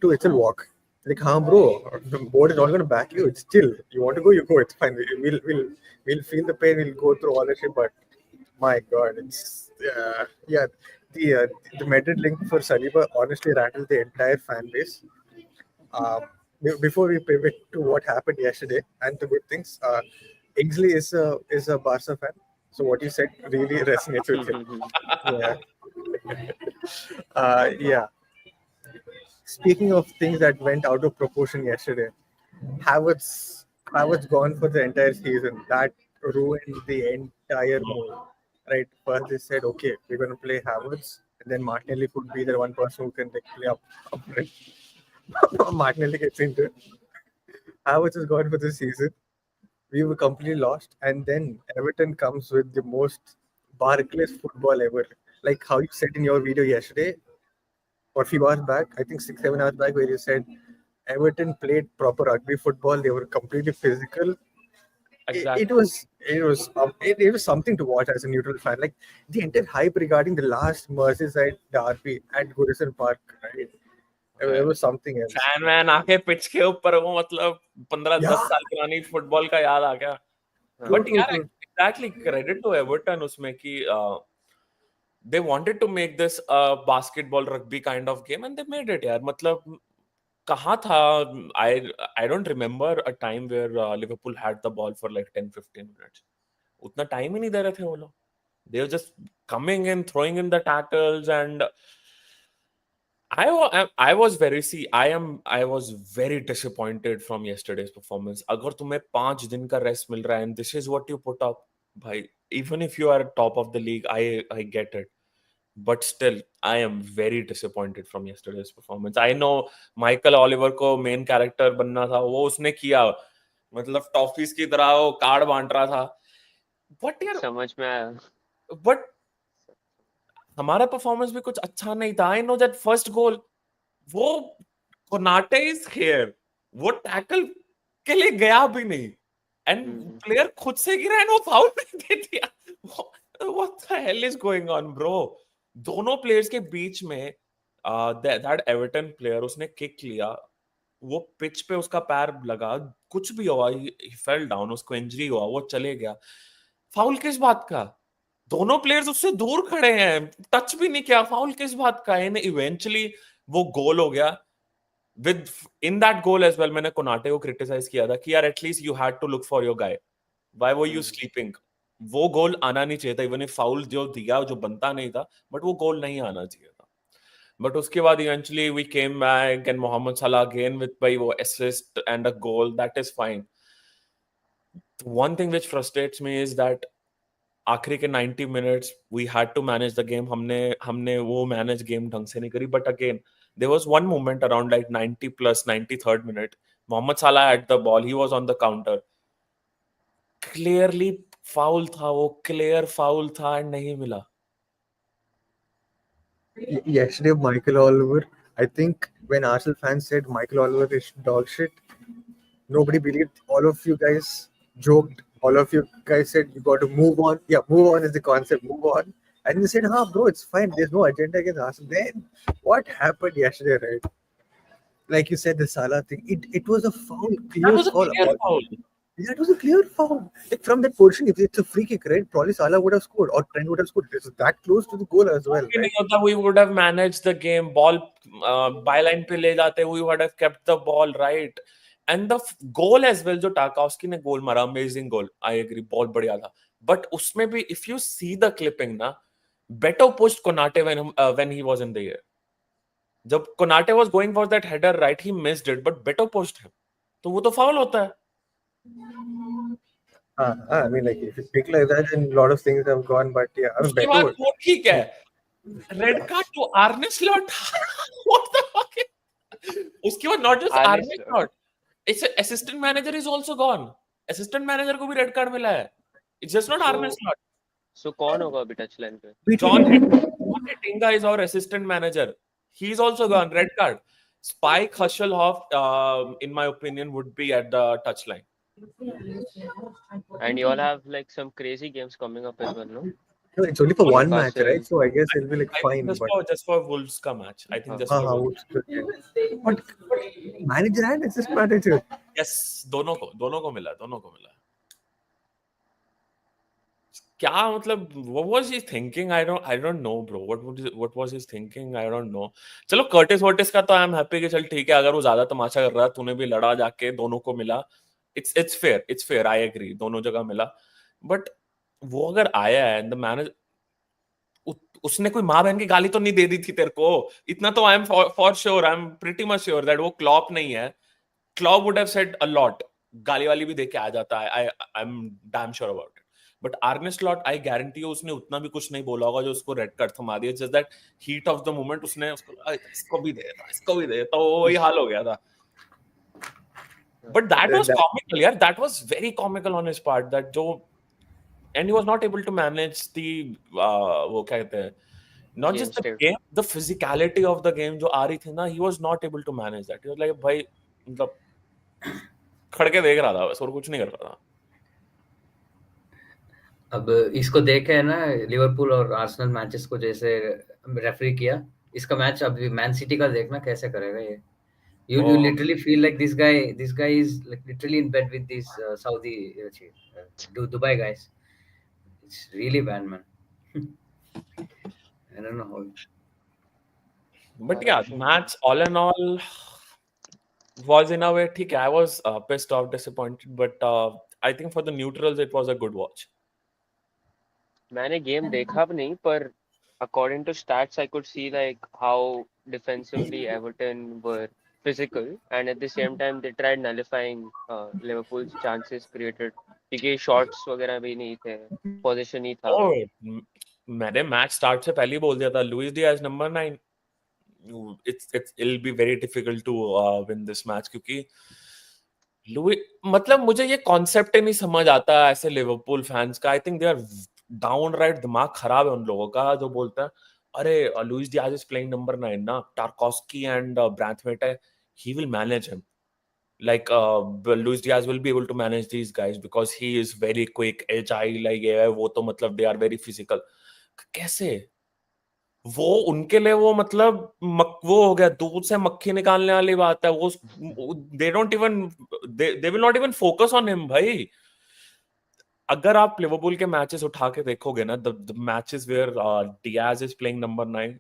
to itself walk. Like, bro, the board is not going to back you. It's chill. You want to go, you go. It's fine. We'll feel the pain. We'll go through all that shit. But my God, it's the Madrid link for Saliba honestly rattled the entire fan base. Before we pivot to what happened yesterday and the good things, Ingsley is a Barca fan. So what you said really resonates with him. Yeah. Speaking of things that went out of proportion yesterday, Havertz gone for the entire season. That ruined the entire mood. Right? First they said, okay, we're going to play Havertz, and then Martinelli could be the one person who can play up front. Martinelli gets into it. Havertz is gone for the season. We were completely lost, and then Everton comes with the most Barclays football ever. Like how you said in your video yesterday, or a few hours back, I think 6-7 hours back, where you said Everton played proper rugby football. They were completely physical, exactly. It was something to watch as a neutral fan. Like the entire hype regarding the last Merseyside derby at Goodison Park, right? It was something else. Fan वैन आके pitch के ऊपर वो मतलब 15-10 Yeah. साल पुरानी football का याद आ गया. True, But true, यार true. exactly credit to Everton उसमें कि they wanted to make this a basketball rugby kind of game and they made it यार. मतलब कहाँ था? I don't remember a time where Liverpool had the ball for like 10-15 minutes. उतना time ही नहीं दे रहे थे वो लोग. They were just coming in, throwing in the tackles, and I was very disappointed from yesterday's performance. अगर तुम्हें 5 दिन का रेस्ट मिल रहा है and this is what you put up, भाई, even if you are top of the league, I get it. But still, I am very disappointed from yesterday's performance. I know Michael Oliver को main character बनना था, वो उसने किया, मतलब toffees की तरह वो कार्ड बांट रहा था. But यार, समझ में आया. but हमारा परफॉर्मेंस भी कुछ अच्छा नहीं था. I know that first goal वो कोनाटे इज हियर, वो टैकल के लिए गया भी नहीं एंड प्लेयर खुद से गिरा एंड वो फाउल दे दिया. What the hell is going on bro? दोनों प्लेयर्स के बीच में दैट एवर्टन प्लेयर उसने किक लिया, वो पिच पे उसका पैर लगा, कुछ भी हुआ, ही फेल डाउन, उसको इंजरी हुआ, वो चले गया. फाउल किस बात का? दोनों प्लेयर्स उससे दूर खड़े हैं, टच भी नहीं किया. फाउल किस बात का? एंड इवेंचुअली वो गोल हो गया. Within that goal as well मैंने कोनाटे को क्रिटिसाइज किया था कि यार at least you had to look for your guy, why were you sleeping? वो गोल आना नहीं चाहिए था. इवन इफ फाउल जो दिया जो बनता नहीं था, बट वो गोल नहीं आना चाहिए था. बट उसके बाद eventually we came back and Mohamed Salah again with भाई वो assist and a goal, that is fine. One thing which frustrates me is that आखिरी के 90 minutes we had to manage the game. हमने वो manage game ढंग से नहीं करी. But again there was one moment around like 90 plus 93rd minute, Mohamed Salah had the ball, he was on the counter, clearly foul था, वो clear foul था and नहीं मिला. Yesterday, Michael Oliver. I think when Arsenal fans said Michael Oliver is dog shit, nobody believed. All of you guys joked. All of you guys said you got to move on. Yeah, move on is the concept. Move on. And you said, "Huh, bro, it's fine. There's no agenda against Arsenal." Then what happened yesterday, right? Like you said, the Salah thing. It was a foul, clear That was a foul. clear foul. Yeah, it was a clear foul. Like from that position, if it's a free kick, right? Probably Salah would have scored or Trent would have scored. It's that close to the goal as well, right? नहीं होता, we would have managed the game. Ball byline पे ले जाते, we would have kept the ball, right? And the goal as well जो टाकाउस्की ने गोल मारा, amazing goal. I agree, बहुत बढ़िया था. But उसमें भी if you see the clipping ना, Beto pushed Konate when he was in the air. जब Konate was going for that header, right, he missed it, but Beto pushed him. तो वो तो foul होता है. I mean, like if you pick like that, then a lot of things have gone. But yeah, I mean, उसके better. बाद वो ठीक है. Red card to Arne Slot. What the fuck? उसके बाद not just Arne Arne Slot. It's assistant manager is also gone. Assistant manager को भी red card मिला है. It's just not Arne Slot. So कौन होगा अभी टच लाइन पे? John Tinga is our assistant manager. He's also gone. Red card. Spike Hasselhoff, in my opinion, would be at the touchline. And you all have like some crazy games coming up as well, no? No, it's only for one match, Newcastle. right? So I guess it'll be like I fine. think But just for Wolves का match. I think just for Wolves. But manager and assistant manager. Yes, दोनों को मिला. क्या मतलब what was he thinking? I don't know, bro. What was he thinking? I don't know. चलो Curtis vertices का तो I am happy कि चल ठीक है, अगर वो ज्यादा तमाशा कर रहा है, तूने भी लड़ा जाके, दोनों को मिला. It's fair. I agree. दोनों जगह मिला. But वो अगर आया है and the manager, उसने कोई माँ बहन की गाली तो नहीं दे दी थी तेरे को. इतना तो I am for sure. I am pretty much sure that वो Klopp नहीं है. Klopp would have said a lot. गाली वाली भी दे के आ जाता है. I'm damn sure about it. But Arne Slot, I guarantee you, उसने उतना भी कुछ नहीं बोला होगा जो उसको रेड कार्ड थमा दिया. Just that heat of the moment, उसने इसको भी दे, तो वही हाल हो गया था. But that was comical, यार. That was very comical on his part. That जो and he was not able to manage the वो क्या कहते हैं, not Game just the state. game, the physicality of the game जो आ रही थी ना, he was not able to manage that. He was like भाई मतलब खड़ के देख रहा था बस, और कुछ नहीं कर रहा था. अब इसको देखे है ना, लिवरपूल और आर्सेनल मैचेस को जैसे रेफरी किया, इसका मैच अभी मैन सिटी का देखना कैसे करेगा ये. You Oh, literally feel like this guy is like literally in bed with these Saudi Dubai guys. It's really bad, man. I don't know how. but yeah, match all in all was in a way ठीक है. I was pissed off, disappointed, but I think for the neutrals it was a good watch. मैंने game देखा भी नहीं, पर according to stats I could see like how defensively Everton were physical and at the same time they tried nullifying Liverpool's chances created क्योंकि shots वगैरह भी नहीं थे, पोजीशन ही था. Oh, मैंने मैच स्टार्ट से पहले ही बोल दिया था Luis Diaz number 9. It'll be very difficult to win this match क्योंकि मतलब मुझे ये कॉन्सेप्ट ही नहीं समझ आता ऐसे लिवरपूल फैंस का. I think they are downright दिमाग खराब है उन लोगों का जो बोलता है अरे Louis Diaz is playing number 9 ना, टारकोस्की एंड ब्रैथवेट है, he will manage him. Like Luis Diaz will be able to manage these guys because he is very quick, agile, like वो तो मतलब they are very physical. कैसे वो उनके लिए वो मतलब वो हो गया, दूध से मक्खी निकालने वाली बात है वो. they don't even they will not even focus on him भाई. अगर आप लिवरपूल के मैचेस उठा के देखोगे ना, the matches where Diaz is playing number 9,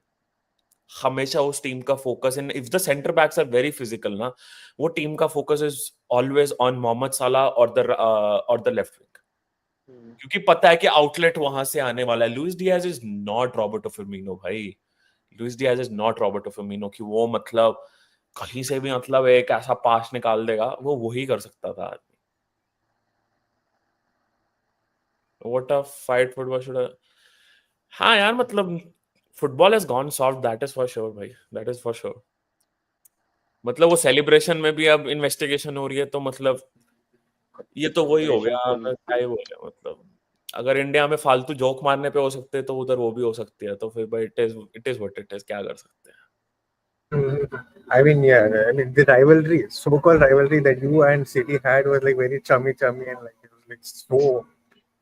हमेशा उस टीम का focus in if the centre backs are very physical ना, वो टीम का focus is always on Mohamed Salah और द लेफ्ट विंग, क्योंकि पता है कि आउटलेट वहां से आने वाला है. Luis Diaz is not Roberto Firmino भाई. Luis Diaz is not Roberto Firmino कि वो मतलब कहीं से भी मतलब एक ऐसा पास निकाल देगा, वो वही कर सकता था आदमी. What a fight football should. हाँ यार मतलब football has gone soft, that is for sure भाई, दैट इज फॉर श्योर. मतलब वो सेलिब्रेशन में भी अब इन्वेस्टिगेशन हो रही है तो मतलब ये तो वही हो गया. Full. क्या ही बोले मतलब अगर इंडिया में फालतू जोक मारने पे हो सकते हैं तो उधर वो भी हो सकती है, तो फिर भाई it is what it is, क्या कर सकते हैं. I mean, yeah, I mean the rivalry, so-called rivalry that you and City had was like very chummy, and like it was like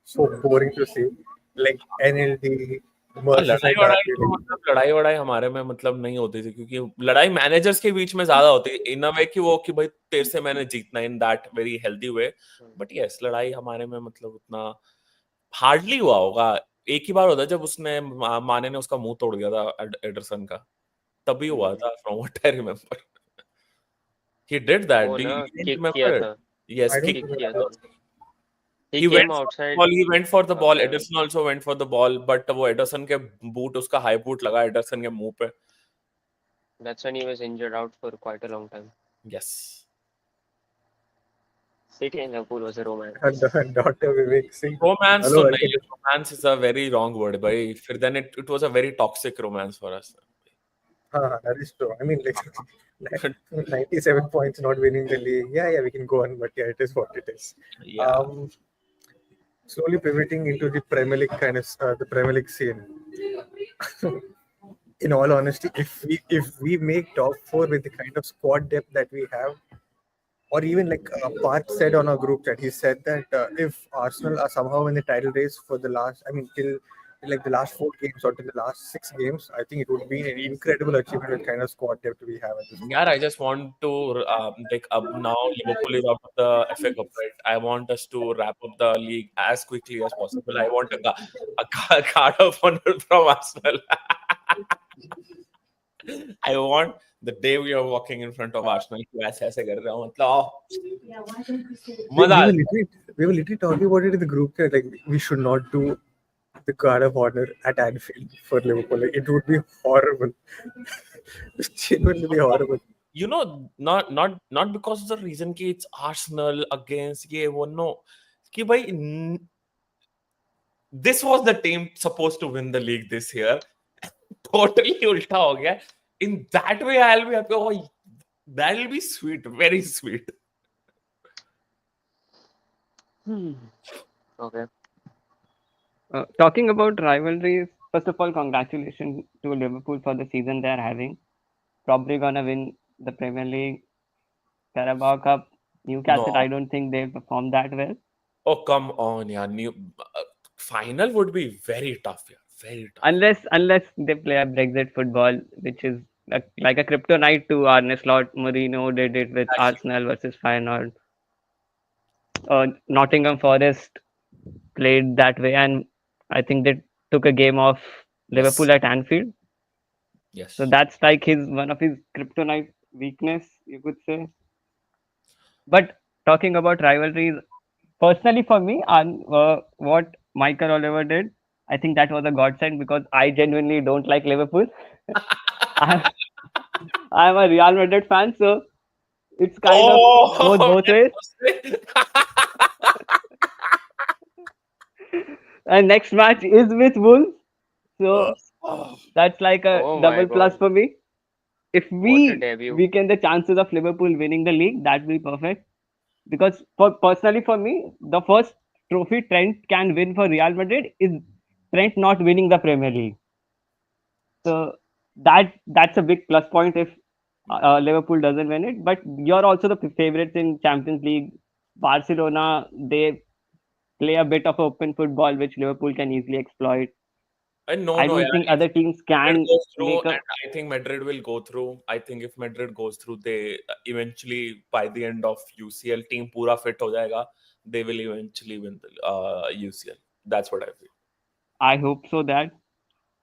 so boring to see. Like NLD, हाँ, लड़ाई Merseyside वड़ाई derby. तो मतलब लड़ाई वड़ाई हमारे में मतलब नहीं होती थी क्योंकि लड़ाई मैनेजर्स के बीच में ज्यादा होती है इन अ वे कि वो कि भाई तेरे से मैंने जीतना in that very healthy way. But yes लड़ाई हमारे में मतलब उतना हार्डली हुआ होगा. एक ही बार होता है जब उसने माने ने उसका मुंह तोड़ दिया था एडरसन का, तभी हुआ था from what I remember. He did that, वो डू ना यू किक किया रिमेम्बर? था, yes, I don't kick kick किया किया था. था. He He came went for the outside. ball. He went for the ball. Yeah. Ederson also went for the ball, but वो Anderson के boot, उसका high boot लगा Anderson के मुंह पे. That's when he was injured out for quite a long time. Yes. City and Liverpool was a romance. Dr. Vivek Singh. Romance Hello, तो नहीं welcome. है. Romance is a very wrong word, भाई. फिर then it was a very toxic romance for us. That is true. I mean, like 97 points not winning the league. Yeah, we can go on, but yeah, it is what it is. Yeah. Slowly pivoting into the Premier League kind of the Premier League scene. In all honesty, if we make top four with the kind of squad depth that we have, or even like Parth said on our group chat, he said that if Arsenal are somehow in the title race for the last, I mean, till like the last 4 games or till the last 6 games, I think it would be an incredible achievement with kind of squad depth we have at this point. Yeah, I just want to like up now Liverpool is out of the FA Cup, right? I want us to wrap up the league as quickly as possible. I want a card of honor from Arsenal. I want the day we are walking in front of Arsenal कि ऐसे ऐसे कर रहे हो मतलब We, मजा we uh were जाए. literally we were literally talking about it in the group chat. Like we should not do the guard of honor at Anfield for Liverpool. Like it would be horrible. It genuinely be horrible. You know, not because of the reason कि it's Arsenal against ये वो, no, कि भाई this was the team supposed to win the league this year. Totally उल्टा हो गया. In that way, I'll be happy. Oh, that'll be sweet, very sweet. Okay. Talking about rivalries, first of all, congratulations to Liverpool for the season they are having. Probably gonna win the Premier League, Carabao Cup. Newcastle, No. I don't think they performed that well. Oh, come on, yeah. final would be very tough. Yeah, very tough. Unless they play a Brexit football, which is like a kryptonite to Arne Slot. Mourinho did it with Exactly. Arsenal versus Feyenoord. Nottingham Forest played that way, and I think they took a game off Liverpool Yes. at Anfield. So Yes. that's like one of his kryptonite weakness, you could say. But talking about rivalries, personally for me, and what Michael Oliver did, I think that was a godsend because I genuinely don't like Liverpool. I'm, I'm a Real Madrid fan, so it's kind of goes Oh, both ways. And next match is with Wolves, so oh, that's like a Oh my double plus God. for me. If What a we debut. weaken the chances of Liverpool winning the league, that'd be perfect. Because for personally for me, the first trophy Trent can win for Real Madrid is Trent not winning the Premier League. So that's a big plus point if Liverpool doesn't win it. But you're also the favorites in Champions League. Barcelona, they play a bit of open football which Liverpool can easily exploit. no, I no, don't yeah. think If other teams Madrid can goes through, make a. and I think Madrid will go through. I think if Madrid goes through, they eventually by the end of UCL, team पूरा fit हो जाएगा. They will eventually win the UCL. That's what I feel. I hope so that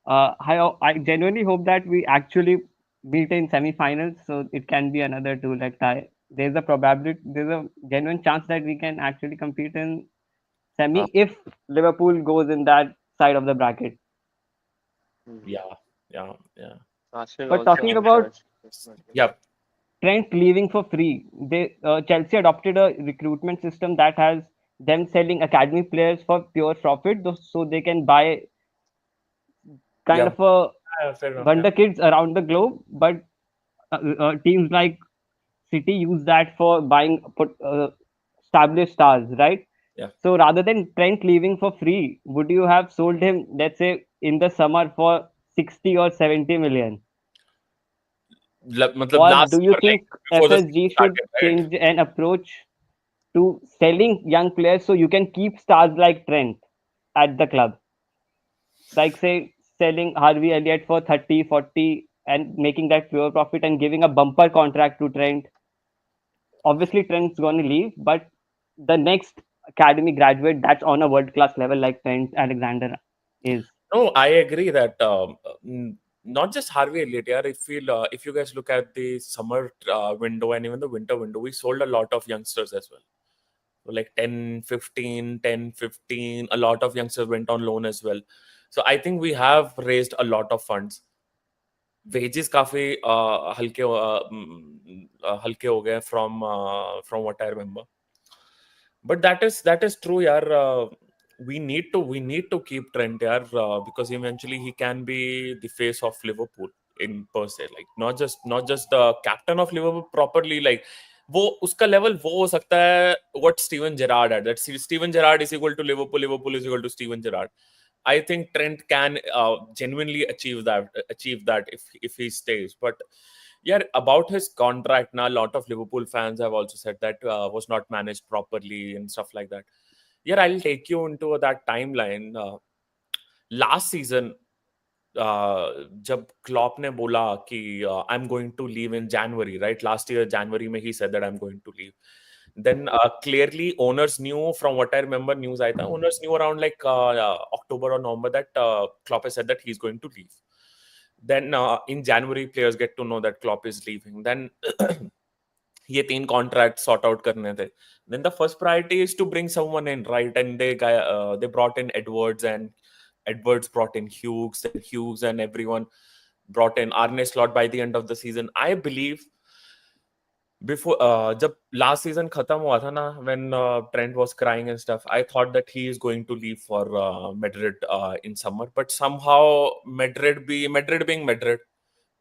I genuinely hope that we actually meet in semi-finals, so it can be another two leg tie. There's a genuine chance that we can actually compete in Uh, semi if Liverpool goes in that side of the bracket. Hmm. yeah, yeah, yeah, Arsenal But also talking have about chance. Definitely. yeah. Trent leaving for free, they Chelsea adopted a recruitment system that has them selling academy players for pure profit, so they can buy kind Yeah, of a fair enough. Yeah, wonder kids around the globe. But teams like City use that for buying established stars, right? yeah. So rather than Trent leaving for free, would you have sold him, let's say, in the summer for 60 or 70 million? मतलब Or last do you summer, like think before the season FSG should started, right? change an approach to selling young players so you can keep stars like Trent at the club? Like, say, selling Harvey Elliott for 30, 40, and making that pure profit and giving a bumper contract to Trent. Obviously, Trent's going to leave, but the next academy graduate that's on a world class level like Trent Alexander is. No, I agree that not just Harvey Elliott. Yeah, if you guys look at the summer window and even the winter window, we sold a lot of youngsters as well. So like 10, 15, 10, 15. A lot of youngsters went on loan as well. So I think we have raised a lot of funds. Wages काफी हल्के हो गए from what I remember. But that is true, yaar. We need to keep Trent, yaar, because eventually he can be the face of Liverpool in per se. Like not just the captain of Liverpool properly. Like वो उसका level वो हो सकता है what Steven Gerrard had. That Steven Gerrard is equal to Liverpool. Liverpool is equal to Steven Gerrard. I think Trent can genuinely achieve that if he stays. But yeah, about his contract now, a lot of Liverpool fans have also said that was not managed properly and stuff like that. Yeah, I'll take you into that timeline. Last season, जब Klopp ने बोला कि I'm going to leave in January, right? Last year, January में he said that I'm going to leave. Then clearly owners knew, from what I remember news आया था, owners knew around like October or November that Klopp has said that he's going to leave. Then in January players get to know that Klopp is leaving. Then ये 3 contracts sort out करने थे. Then the first priority is to bring someone in, right? And they brought in Edwards, and Edwards brought in Hughes and everyone brought in Arne Slot by the end of the season. I believe before जब last season खत्म हुआ था ना, when Trent was crying and stuff, I thought that he is going to leave for Madrid in summer, but somehow Madrid being Madrid,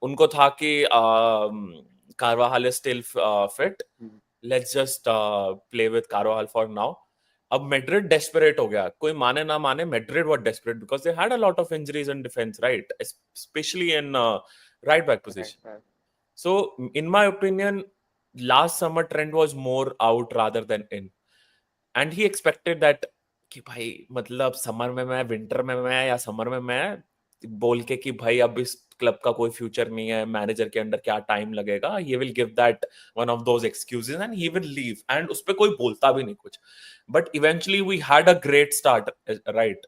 उनको था कि Carvajal is still fit. Hmm. Let's just play with Carvajal for now. अब Madrid desperate हो गया, कोई माने ना माने, Madrid were desperate because they had a lot of injuries in defense, right? Especially in right back Right, position. right. So, in my opinion, last summer Trent was more out rather than in, and he expected that कि भाई मतलब summer में मैं, winter में मैं, या summer में मैं बोल के कि भाई अब इस क्लब का कोई फ्यूचर नहीं है, मैनेजर के अंडर क्या टाइम लगेगा, ये will give that one of those excuses and he will leave, and उस पे कोई बोलता भी नहीं कुछ. But eventually we had a great start, right?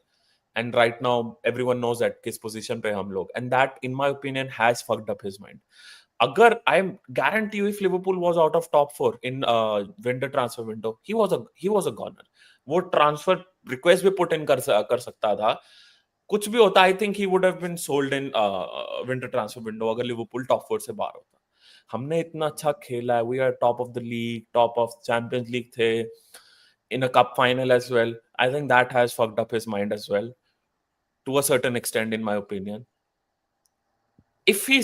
And right now everyone knows that किस पोजीशन पे हम लोग, and that in my opinion has fucked up his mind. अगर I am guarantee you, if Liverpool was out of top 4 in winter transfer window, he was a goner. वो transfer request भी put in कर सकता था. कुछ भी होता, I think he would have been sold in winter transfer window अगर Liverpool top 4 से बाहर होता. हमने इतना अच्छा खेला है, we are top of the league, top of Champions League थे, in a cup final as well. I think that has fucked up his mind as well to a certain extent in my opinion. If he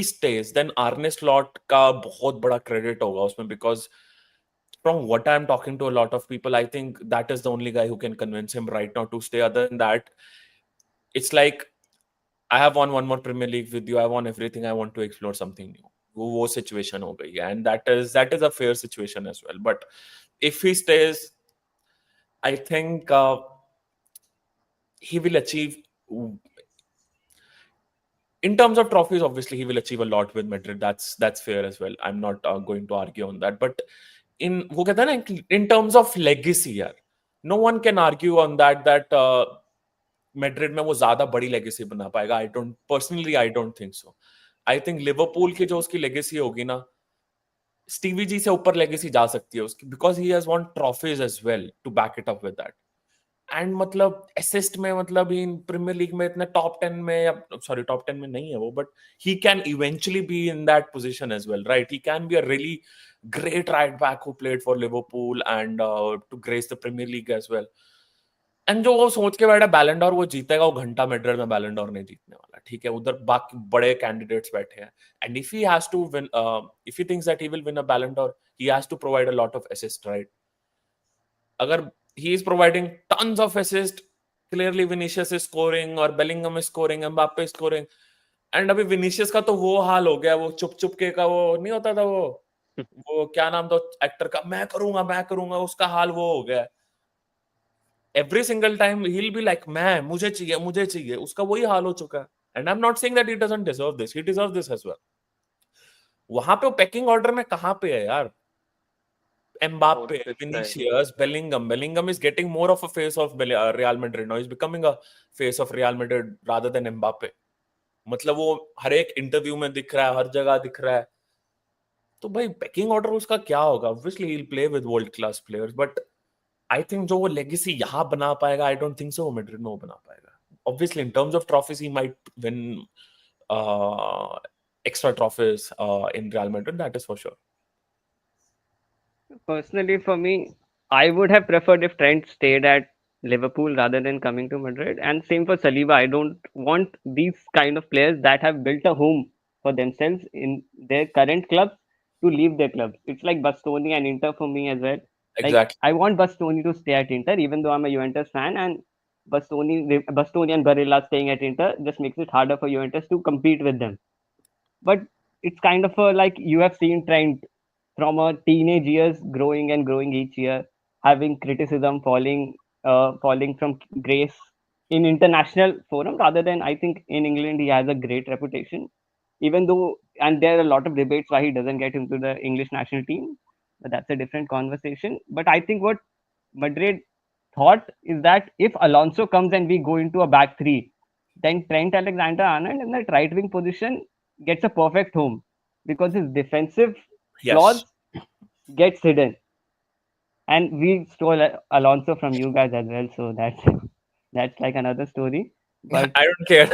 stays, then Arne Slot का बहुत बड़ा credit होगा उसमें, because from what I'm talking to a lot of people, I think that is the only guy who can convince him right now to stay. Other than that, it's like, I have won one more Premier League with you. I won everything. I want to explore something new. वो situation हो गई है, and that is a fair situation as well. But if he stays, I think he will achieve. In terms of trophies, obviously he will achieve a lot with Madrid. That's fair as well. I'm not going to argue on that. But वो कहता है ना, in terms of legacy, यार, no one can argue on that Madrid में वो ज्यादा बड़ी legacy बना पाएगा. I don't think so. I think Liverpool की जो उसकी legacy होगी ना, स्टीवी जी से ऊपर legacy जा सकती है उसकी, because he has won trophies as well to back it up with that. And मतलब असिस्ट में, मतलब इन प्रीमियर लीग में इतने टॉप 10 में, या सॉरी टॉप 10 में नहीं है वो, but he can eventually be in that position as well, right? He can be a really great right back who played for Liverpool and to grace the Premier League as well. And जो वो सोच के बैठा बैलन door वो जीतेगा, वो घंटा मैड्रिड में बैलन डोर नहीं जीतने वाला, ठीक है? उधर बाकी बड़े कैंडिडेट्स बैठे हैं, and if he has to win, if he thinks that he will win a Ballon d'Or, he has to provide a lot of assist, right? अगर he is providing tons of assist, clearly Vinicius is scoring or Bellingham is scoring, Mbappe is scoring, and अभी Vinicius का तो वो हाल हो गया, वो चुप चुप के का वो नहीं होता था, वो क्या नाम था एक्टर का, मैं करूंगा, उसका हाल वो हो गया. Every single time he'll be like, मैं मुझे चाहिए, उसका वही हाल हो चुका है. And I'm not saying that he doesn't deserve this, he deserves this as well. वहां पे वो पैकिंग ऑर्डर में कहां पे है यार? Mbappe, Vinicius, Bellingham. Bellingham is getting more of a face of Real Madrid now. He's becoming a face of Real Madrid rather than Mbappe. मतलब वो हर एक इंटरव्यू में दिख रहा है, हर जगह दिख रहा है. तो भाई पैकिंग ऑर्डर उसका क्या होगा? Obviously he'll play with world class players, but I think जो वो लेगेसी यहाँ बना पाएगा, I don't think so वो मैड्रिड में वो बना पाएगा. Obviously in terms of trophies he might win extra trophies in Real Madrid, that is for sure. Personally, for me, I would have preferred if Trent stayed at Liverpool rather than coming to Madrid. And same for Saliba. I don't want these kind of players that have built a home for themselves in their current clubs to leave their clubs. It's like Bastoni and Inter for me as well. Like Exactly. I want Bastoni to stay at Inter, even though I'm a Juventus fan, and Bastoni and Barella staying at Inter just makes it harder for Juventus to compete with them. But it's kind of a, like you have seen Trent from a teenage years growing and growing each year, having criticism falling from grace in international forum rather than, I think in England he has a great reputation, even though, and there are a lot of debates why he doesn't get into the English national team, but that's a different conversation. But I think what Madrid thought is that if Alonso comes and we go into a back three, then Trent Alexander-Arnold in that right wing position gets a perfect home because his defensive Yes. flaws gets hidden. And we stole Alonso from you guys as well, so that's like another story. But I don't care.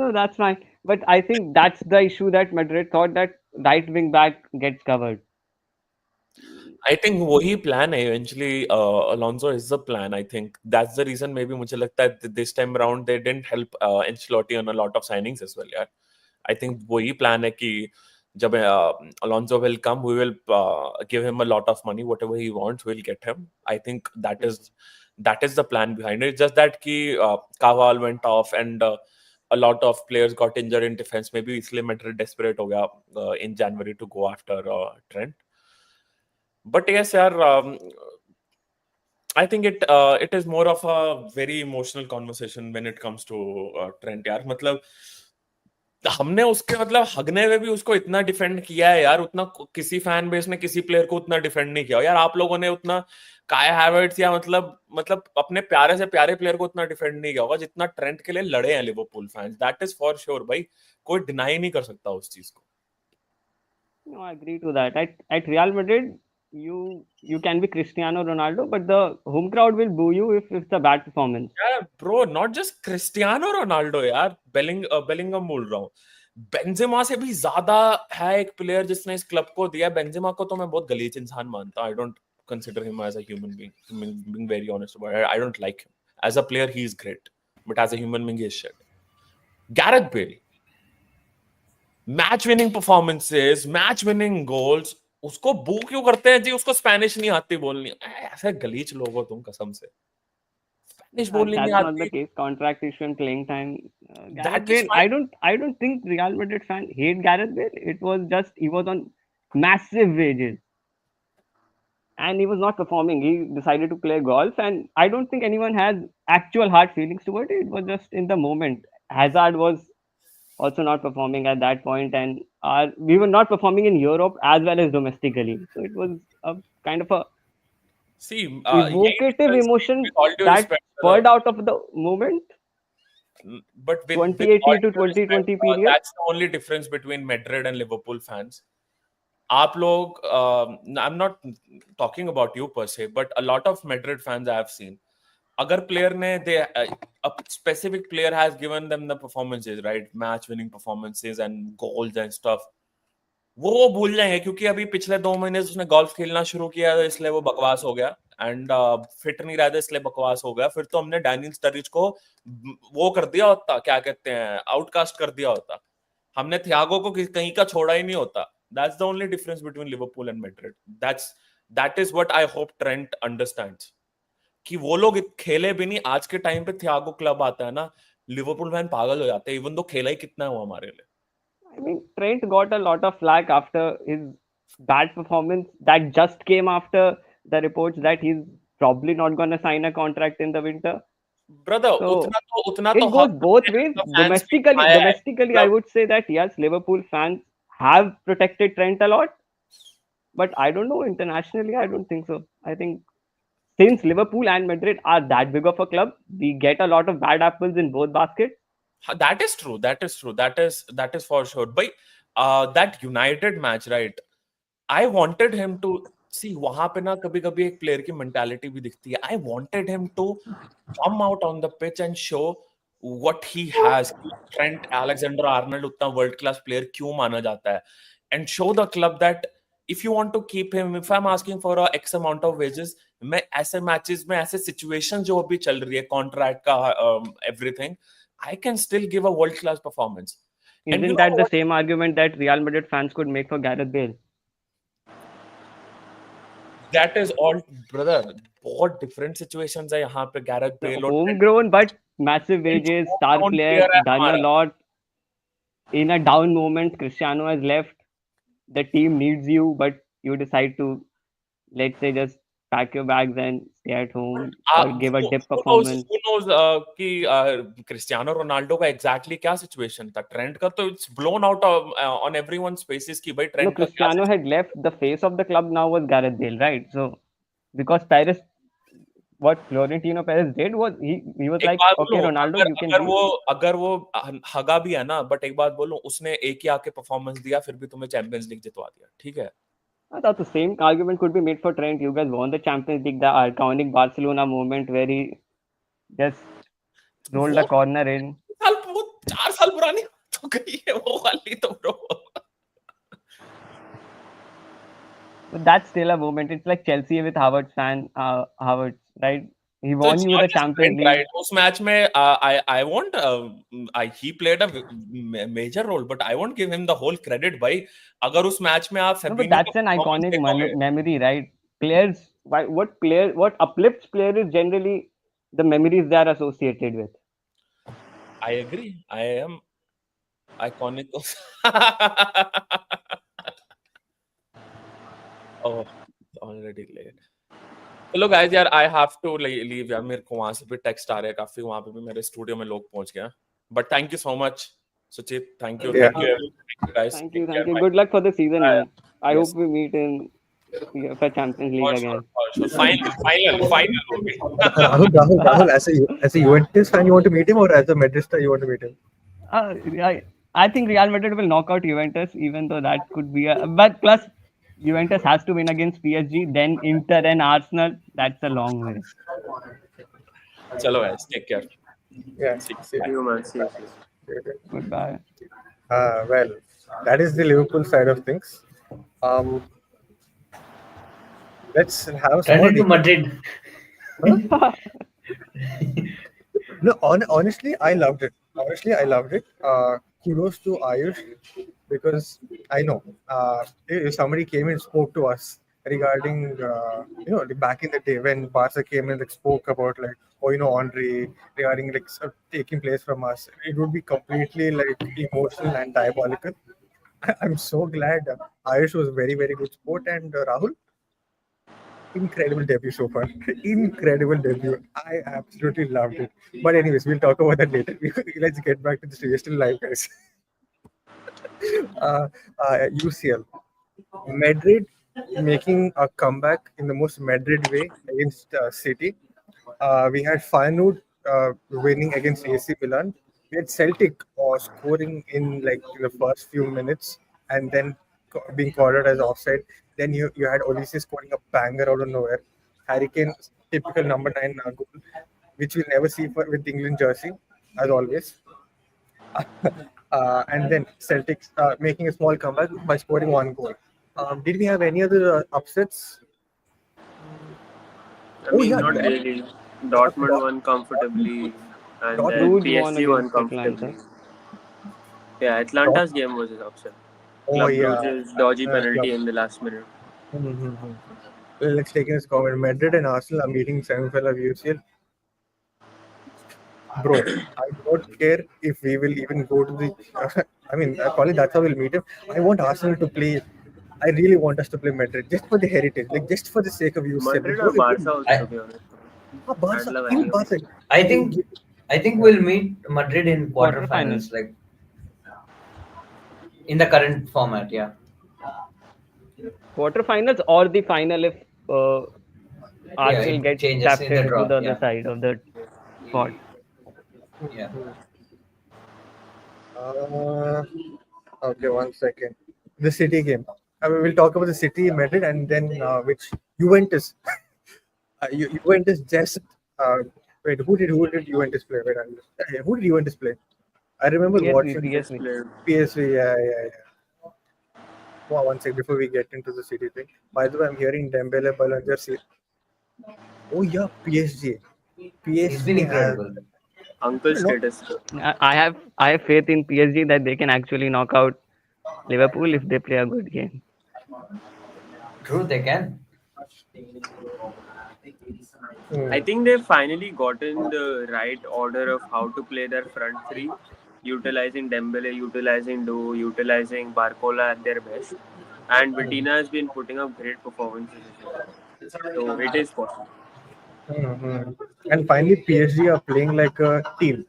no, that's fine. But I think that's the issue that Madrid thought that right wing back gets covered. I think वही plan है eventually. Alonso is the plan. I think that's the reason. Maybe मुझे लगता है this time around they didn't help Ancelotti on a lot of signings as well. यार, I think वही plan है कि जब Alonso will come, we will give him a lot of money, whatever he wants, we'll get him. I think that is the plan behind it. It's just that कि Caval went off and a lot of players got injured in defense. Maybe इसलिए Madrid desperate हो गया in January to go after Trent. But yes, yaar, I think it is more of a very emotional conversation when it comes to Trent. यार मतलब हमने उसके मतलब हगने में भी उसको इतना डिफेंड किया है यार, उतना किसी फैन बेस ने किसी प्लेयर को उतना डिफेंड नहीं किया यार। आप लोगों ने उतना काय हैवर्ट्स या मतलब अपने प्यारे से प्यारे प्लेयर को उतना डिफेंड नहीं किया होगा जितना ट्रेंट के लिए लड़े हैं Liverpool fans. That is for sure भाई, कोई डिनाई नहीं कर सकता उस चीज को। No, I agree to that. At Real Madrid, you can be Cristiano Ronaldo, but the home crowd will boo you if it's a bad performance. यार bro, not just Cristiano Ronaldo यार, Bellingham बोल रहा हूँ। Benzema से भी ज्यादा है एक प्लेयर जिसने इस क्लब को दिया। बेंजेमा को तो मैं बहुत गलीज इंसान मानता हूँ। I don't consider him as a human being, being very honest about it. I don't like him. As a player, he is great. But as a human being, he is shit. Gareth Bale. Match winning performances, match winning goals. उसको बू क्यों करते हैं जी? उसको Spanish नहीं आती बोलनी। ऐसे गलीच लोग हो तुम कसम से। स्पेनिश बोलनी नहीं That's not the आती। case. Contract issue and playing time. Gareth That is Bale, fine. I don't think Real Madrid fan hate Gareth Bale. It was just he was on massive wages and he was not performing. He decided to play golf, and I don't think anyone has actual hard feelings toward it. It was just in the moment. Hazard was also not performing at that point, and we were not performing in Europe as well as domestically. So it was a kind of a See, evocative emotion with all due that respect, spurred out of the moment. but with all 2018 to due respect, 2020 period. that's the only difference between Madrid and Liverpool fans. आप लोग, I'm not talking about you per se, but a lot of Madrid fans I have seen. अगर player ने a specific player has given them the performances, right, match winning performances and goals and stuff, वो भूल जाएंगे क्योंकि अभी पिछले 2 महीने उसने गोल्फ खेलना शुरू किया इसलिए वो बकवास हो गया, एंड फिट नहीं रहा था इसलिए बकवास हो गया। फिर तो हमने डैनियल स्टरिज को वो कर दिया होता, क्या कहते हैं, आउटकास्ट कर दिया होता। हमने थियागो को कहीं का छोड़ा ही नहीं होता। That's the only difference between Liverpool and Madrid. That is what I hope Trent understands, कि वो लोग खेले भी नहीं। आज के टाइम पे थियागो क्लब आता है ना, लिवरपूल फैन पागल हो जाते हैं, इवन तो खेला ही कितना है वो हमारे लिए। I mean, Trent got a lot of flack after his bad performance that just came after the reports that he's probably not going to sign a contract in the winter. Brother, So उतना तो it goes both ways. Fans भी खाया है। Domestically, I would say that yes, Liverpool fans have protected Trent a lot, but I don't know internationally. I don't think so. I think since Liverpool and Madrid are that big of a club, we get a lot of bad apples in both baskets. That is true. That is for sure. But that United match, right? I wanted him to see, वहां पे ना कभी कभी एक player की mentality भी दिखती है। I wanted him to come out on the pitch and show what he has. Trent Alexander-Arnold उतना वर्ल्ड क्लास प्लेयर क्यों माना जाता है, and show the club that if you want to keep him, if I'm asking for a X amount of wages, मैं ऐसे matches में, ऐसे situation जो अभी चल रही है, कॉन्ट्रैक्ट का everything, I can still give a world class performance. And you Isn't know that the what? same argument that Real Madrid fans could make for Gareth Bale? That is all, brother. बहुत different situations है यहाँ पे। Gareth Bale और Homegrown but massive wages, star homegrown player, player है done a हमारा। lot. In a down moment, Cristiano has left. The team needs you, but you decide to, let's say, just pack your bags and stay at home or give a dip performance. Who knows कि Cristiano Ronaldo का exactly क्या situation था। Trent का तो it's blown out on everyone's faces कि भाई No, Trent का क्या Cristiano had left. The face of the club now was Gareth Bale, right? So, because Paris, what Florentino Perez did was he was एक like, बात okay, बोलूं, Ronaldo, you can अगर वो हगा भी है ना, बट एक बात बोलूं, उसने एक ही आके परफॉर्मेंस दिया फिर भी तुम्हें चैंपियंस लीग जितवा दिया, ठीक है। I thought the same argument could be made for Trent. You guys won the Champions League, the iconic Barcelona moment where he just rolled a वो corner in. वो 4 साल पुरानी तो गई है वो वाली तो bro. But that's still a moment. It's like Chelsea with Havertz, right? He So won it's you not the just Champions Trent, League. right? उस मैच में I won't he played a major role, but I won't give him the whole credit भाई। अगर उस match में आप No, but फेबिन्यो that's का an performance iconic देखोगे, memory, right? Players, what uplifts player is generally the memories they are associated with. I agree. I am iconic. Oh, already late. चलो guys यार I have to leave यार, मेरे को वहां से भी टेक्स्ट आ रहे हैं काफी, वहां पे भी मेरे स्टूडियो में लोग पहुंच गए हैं. But thank you so much, Suchit. Thank you. Yeah. Thank you everyone. Thank you guys. Thank Take you, care. thank you. Bye. Good luck for the season, man. I Yes. hope we meet in for Champions League again. For sure. Final हो गई. Rahul, as a Juventus fan, you want to meet him, or as a Madridista, you want to meet him? I think Real Madrid will knock out Juventus, even though that could be a. But plus, Juventus has to win against PSG, then Inter and Arsenal. That's a long way. चलो guys, take care. Yeah. See you, man. See you. Goodbye. Well, that is the Liverpool side of things. Let's have some Turn more into recap. Madrid. No, honestly, I loved it. Kudos to Ayush, because I know if somebody came and spoke to us regarding back in the day when Barca came and spoke about Henry regarding taking place from us, it would be completely emotional and diabolical. I'm so glad Ayush was very, very good sport, and Rahul, incredible debut so far. Incredible debut. I absolutely loved it. But anyways, we'll talk about that later. Let's get back to the series. Still live, guys. UCL. Madrid making a comeback in the most Madrid way against City. We had Feyenoord winning against AC Milan. We had Celtic scoring in the first few minutes and then being called as offside. Then you had Olise scoring a banger out of nowhere. Harry Kane, typical number 9 goal, which we'll never see with England jersey, as always. And then Celtics making a small comeback by scoring 1 goal. Did we have any other upsets? I mean, yeah, not really. Dortmund won comfortably, and then Bruges won PSG won against comfortably. Atlanta. Yeah, Atlanta's game was his upset. Club Bruges dodgy penalty in the last minute. Mm-hmm. Let's take this comment. Madrid and Arsenal are meeting semi-final of UCL. Bro, I don't care if we will even go to the. I mean, probably that's how we'll meet him. I want Arsenal to play. I really want us to play Madrid just for the heritage, just for the sake of UCL. Madrid or Barca also, to be honest. Barca, even Barca. I think we'll meet Madrid in quarterfinals, Quarterfinals. in the current format. Yeah. Quarterfinals or the final if Arsenal it gets changes in shafted the to draw, the other yeah. side of the spot. Yeah. Okay, 1 second. The City game. We'll talk about the City, Madrid, and then which Juventus. Juventus just. Wait, who did Juventus play? Who did Juventus play? I remember watching PSV. Yeah. Wow, 1 second before we get into the City thing. By the way, I'm hearing Dembele Balanger. Oh yeah, PSG. He's been incredible. Uncle status. I have faith in PSG that they can actually knock out Liverpool if they play a good game. True, they can. I think they've finally gotten the right order of how to play their front three, utilizing Dembele, utilizing Do, utilizing Barcola at their best. And Bettina has been putting up great performances as well. So it is possible. And finally, PSG are playing like a team,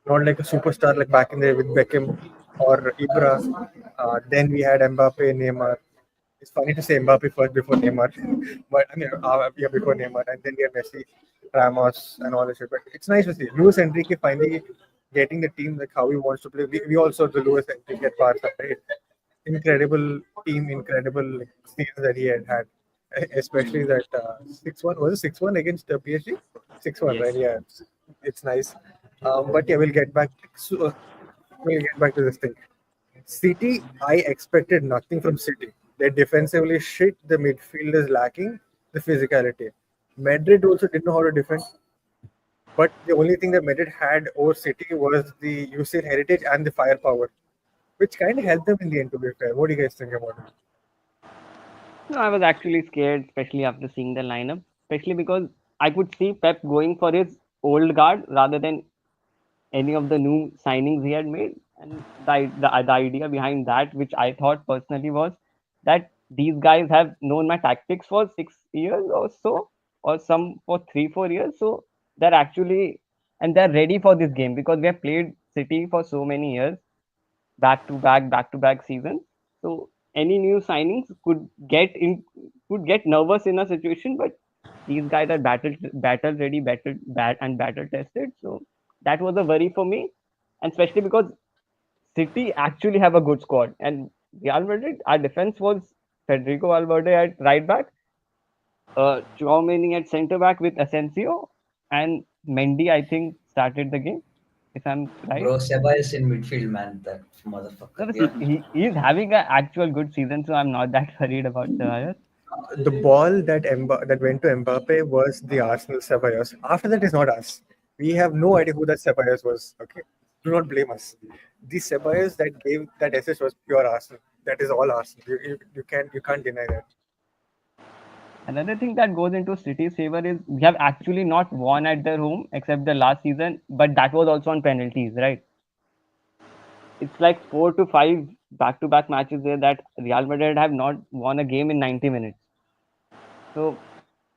not like a superstar like back in the day with Beckham or Ibra. Then we had Mbappe, Neymar. It's funny to say Mbappe first before Neymar, but I mean, before Neymar, and then we have Messi, Ramos, and all that shit. But it's nice to see Luis Enrique finally getting the team like how he wants to play. We also the Luis Enrique at Barca, right? Incredible team, incredible season that he had. Especially that 6-1 was it 6-1 against PSG? 6-1, Yes. right? Yeah, it's nice. But yeah, we'll get back. We'll get back to this thing. City, I expected nothing from City. They're defensively shit. The midfield is lacking the physicality. Madrid also didn't know how to defend. But the only thing that Madrid had over City was the UCL heritage and the firepower, which kind of helped them in the end, to be fair. What do you guys think about it? No, I was actually scared, especially after seeing the lineup, especially because I could see Pep going for his old guard rather than any of the new signings he had made. And the idea behind that, which I thought personally was that these guys have known my tactics for 6 years or so, or some for 3-4 years. So they're actually and they're ready for this game because we have played City for so many years, back to back seasons. So any new signings could get nervous in a situation, but these guys are battle ready, battle tested. So that was a worry for me, and especially because City actually have a good squad, and Real Madrid, our defense was Federico Valverde at right back, Chouameni at centre back with Asensio, and Mendy, I think, started the game, if I'm right. Bro, Ceballos in midfield, man. That No, motherfucker. but Yeah. he's having an actual good season, so I'm not that worried about Ceballos. The ball that went to Mbappe was the Arsenal Ceballos. After that is not us. We have no idea who that Ceballos was. Okay, do not blame us. The Ceballos that gave that assist was pure Arsenal. That is all Arsenal. You can't deny that. Another thing that goes into City's favor is we have actually not won at their home except the last season, but that was also on penalties, right? It's like 4 to 5 back-to-back matches there that Real Madrid have not won a game in 90 minutes. So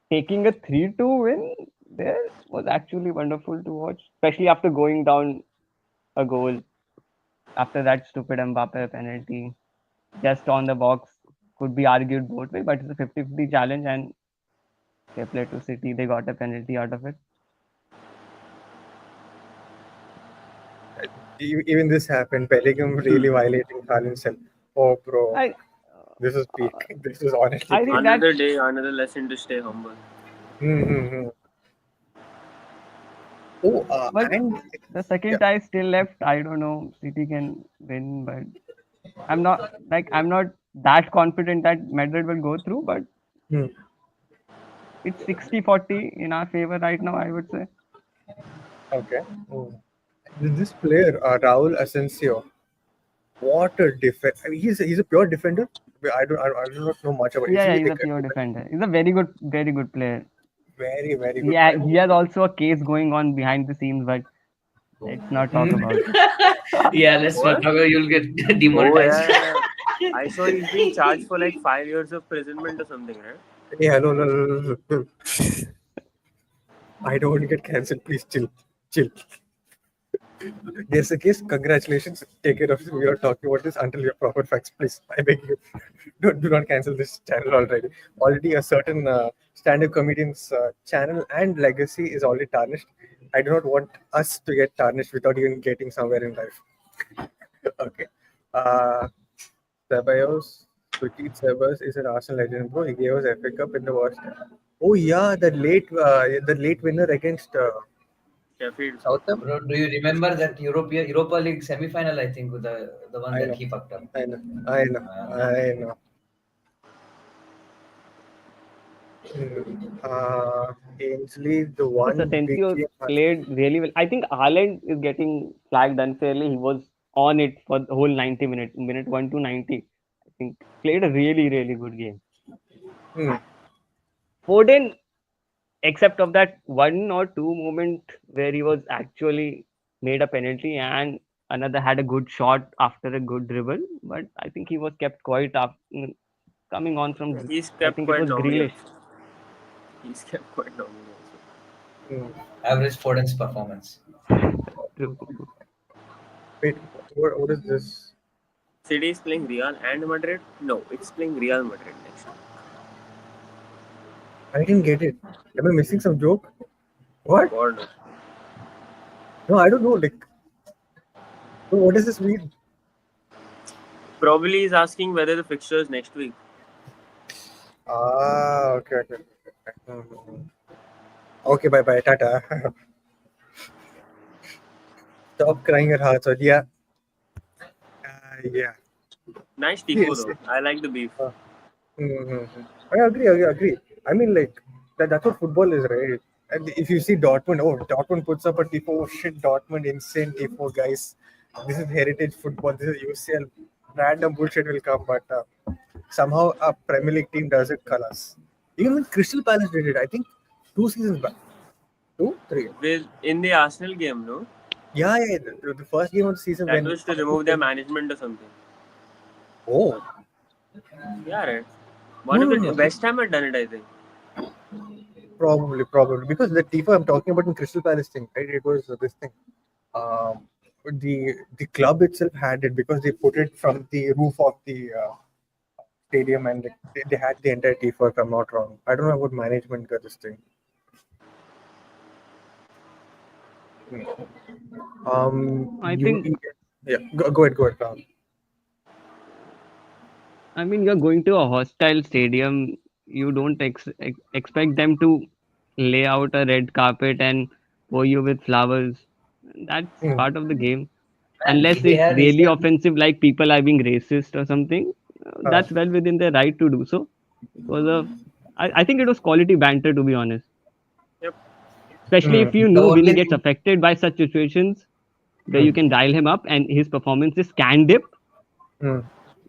taking a 3-2 win there was actually wonderful to watch, especially after going down a goal after that stupid Mbappe penalty just on the box. Could be argued both way, but it's a 50-50 challenge and they played to City. They got a penalty out of it. Even this happened. Bellingham really violating Haaland's self. Oh, bro, I this is peak. This is honestly I peak. think that Another day, another lesson to stay humble. Mm-hmm. Oh, but and the second yeah, tie still left. I don't know. City can win, but I'm not that confident that Madrid will go through, but hmm, it's 60-40 in our favor right now, I would say. okay. This player, Raul Asensio, what a defense! I mean, he's a pure defender. I do not know much about. Is Yeah, he he's a like a pure defender? defender. He's a very good player. Very good Yeah, player? he has also a case going on behind the scenes, but let's not talk about it. Yeah, let's not What? talk about you'll get Oh demonetized. yeah. I saw he's being charged for like 5 years of imprisonment or something, right? Hey, hello, no. I don't want to get cancelled. Please chill. There's a case. Congratulations. Take care of it. We are talking about this until you have proper facts. Please, I beg you. Do not cancel this channel already. Already a certain stand-up comedian's channel and legacy is already tarnished. I do not want us to get tarnished without even getting somewhere in life. Okay. Ceballos, Suchit Ceballos is an Arsenal legend, bro. He gave us FA Cup in the worst. Oh yeah, the late winner against Sheffield. Southampton. Bro, do you remember that Europa League semi-final? I think the one I that know. he fucked up. I know. Ainsley, the But one big Asensio game. played really well. I think Haaland is getting flagged unfairly. He was on it for the whole 90 minutes, minute 1 to 90. I think played a really good game. Hmm. Foden, except of that 1 or 2 moment where he was actually made a penalty and another had a good shot after a good dribble, but I think he was kept quiet after coming on from. He's I kept think it quite was normally Grealish. also. He's kept quite normally also. Hmm. Average Foden's performance. True. Wait, what is this? City is playing Real and Madrid? No, it's playing Real Madrid next week. I didn't get it. Am I missing some joke? What? God knows. No, I don't know. Like, what does this mean? Probably he's asking whether the fixture is next week. Okay. Okay, bye. Tata. Stop crying your hearts out. Yeah. Yeah. Nice Tico Yes. though. I like the beef. I agree. I mean, like, that's what football is, right? And if you see Dortmund puts up a tifo. Oh, shit, Dortmund, insane tifo, guys. This is heritage football. This is UCL. Random bullshit will come, but somehow a Premier League team does it colors. Even when Crystal Palace did it, I think 2 seasons back. 2, 3. In the Arsenal game, no? Yeah. The first game of the season That was to remove their management or something. Oh, Yeah, right. What No, if no, no. West Ham had done it? I think. Probably, because the Tifa I'm talking about in Crystal Palace thing, right? It was this thing. The club itself had it because they put it from the roof of the stadium, and they had the entire Tifa. If I'm not wrong, I don't know about management got this thing. I think, yeah, go ahead, Ram. I mean, you're going to a hostile stadium. You don't expect them to lay out a red carpet and pour you with flowers. That's Hmm. part of the game. And Unless he it's had really his offensive, like people are being racist or something, that's well within their right to do so. It was I think it was quality banter, to be honest. Yep. Especially if you the know Vinny only gets thing. affected by such situations where you can dial him up and his performances can dip. Hmm.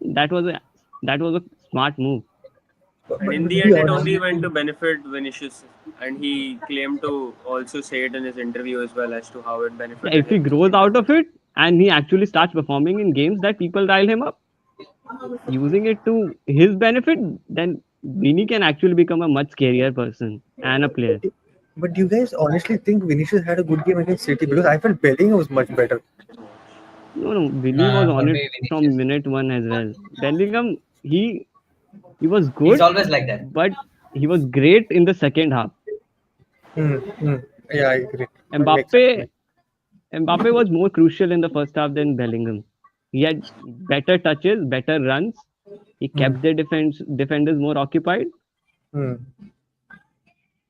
That was a smart move. And in But the be end, it honest, only went to benefit Vinicius, and he claimed to also say it in his interview as well as to how it Yeah, benefited if he him. grows out of it and he actually starts performing in games that people dial him up, using it to his benefit, then Vinny can actually become a much scarier person and a player. but do you guys honestly think Vinicius had a good game against City? Because I felt Bellingham was much better. No, Vinny was For on it me, from Vinicius. minute one as well. Bellingham, he was He's good, always like that. but he was great in the second half. Hmm. Hmm. Yeah, I agree. That makes Mbappe, sense. Mbappe was more crucial in the first half than Bellingham. He had better touches, better runs. He Hmm. kept the defenders more occupied. Hmm.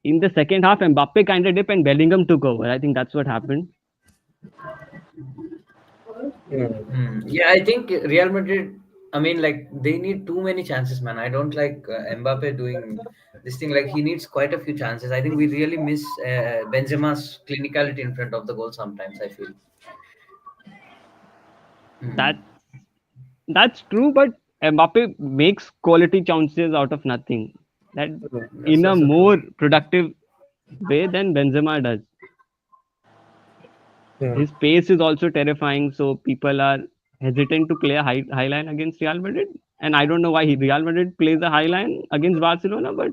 In the second half, Mbappe kind of dipped and Bellingham took over. I think that's what happened. Hmm. Yeah, I think Real Madrid. I mean, like they need too many chances, man. I don't like Mbappe doing this thing. Like he needs quite a few chances. I think we really miss Benzema's clinicality in front of the goal sometimes. I feel. That that's true, but Mbappe makes quality chances out of nothing. That That's in a also true. more productive way than Benzema does. Hmm. His pace is also terrifying, so people are hesitant to play a high line against Real Madrid. And I don't know why Real Madrid plays a high line against Barcelona, but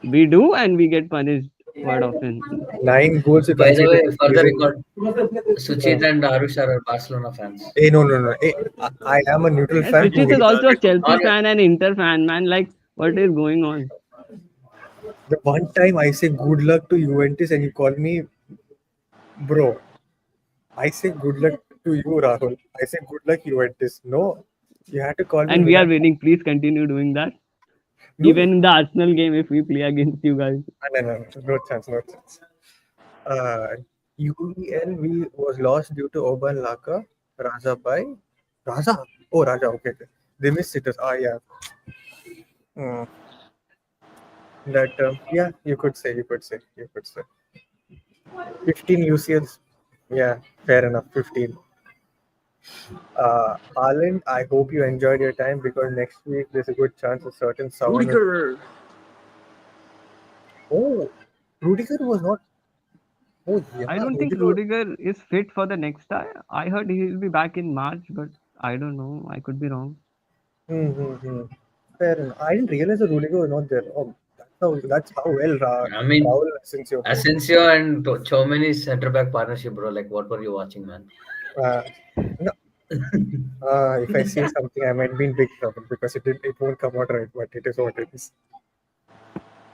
we do, and we get punished quite often. 9 goals we By the conceded way, this for the season. record, Suchit and Arush are Barcelona fans. Hey, no. Hey, I am a neutral And fan who Suchit is hates also a Liverpool. Chelsea fan and Inter fan, man. Like, what is going on? The one time I say good luck to Juventus and you call me bro, I say good luck to you, Rahul. I say good luck, Juventus. No, you had to call me And we are Milan. winning. Please continue doing that. No, Even in the Arsenal game, if we play against you guys. no chance, no chance. Uh, UEL was lost due to Oban Laka, Raja Bai. Raja? Oh, Raja, okay. They missed it. Yeah. Hmm. That, yeah, you could say. 15 UCLs. Yeah, fair enough. 15. Haaland, I hope you enjoyed your time because next week there's a good chance a certain someone will. Rudiger. Oh, Rudiger was not. Oh, yeah. I don't think Rudiger. Rudiger is fit for the next time. I heard he'll be back in March, but I don't know. I could be wrong. Hmm. Fair enough. I didn't realize that Rudiger was not there. Oh, that's how well I mean, Raul Asensio played. Asensio and Chomeni's centre back partnership, bro. Like, what were you watching, man? Uh, no, if I say something, I might be in big trouble because it won't come out right, but it is what it is.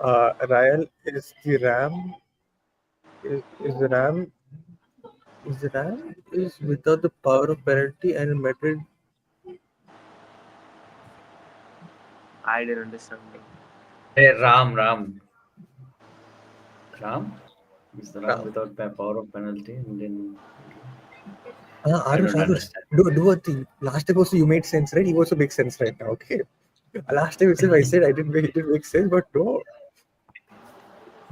Rael is the Ram. Is the Ram is without the power of penalty and Madrid. I didn't understand. Hey, Ram. Is the Ram Ram. without power of penalty? And then I Arush, don't understand. do a thing. Last time also you made sense, right? You also make sense right now. Okay. Last time itself I said it didn't make sense, but no,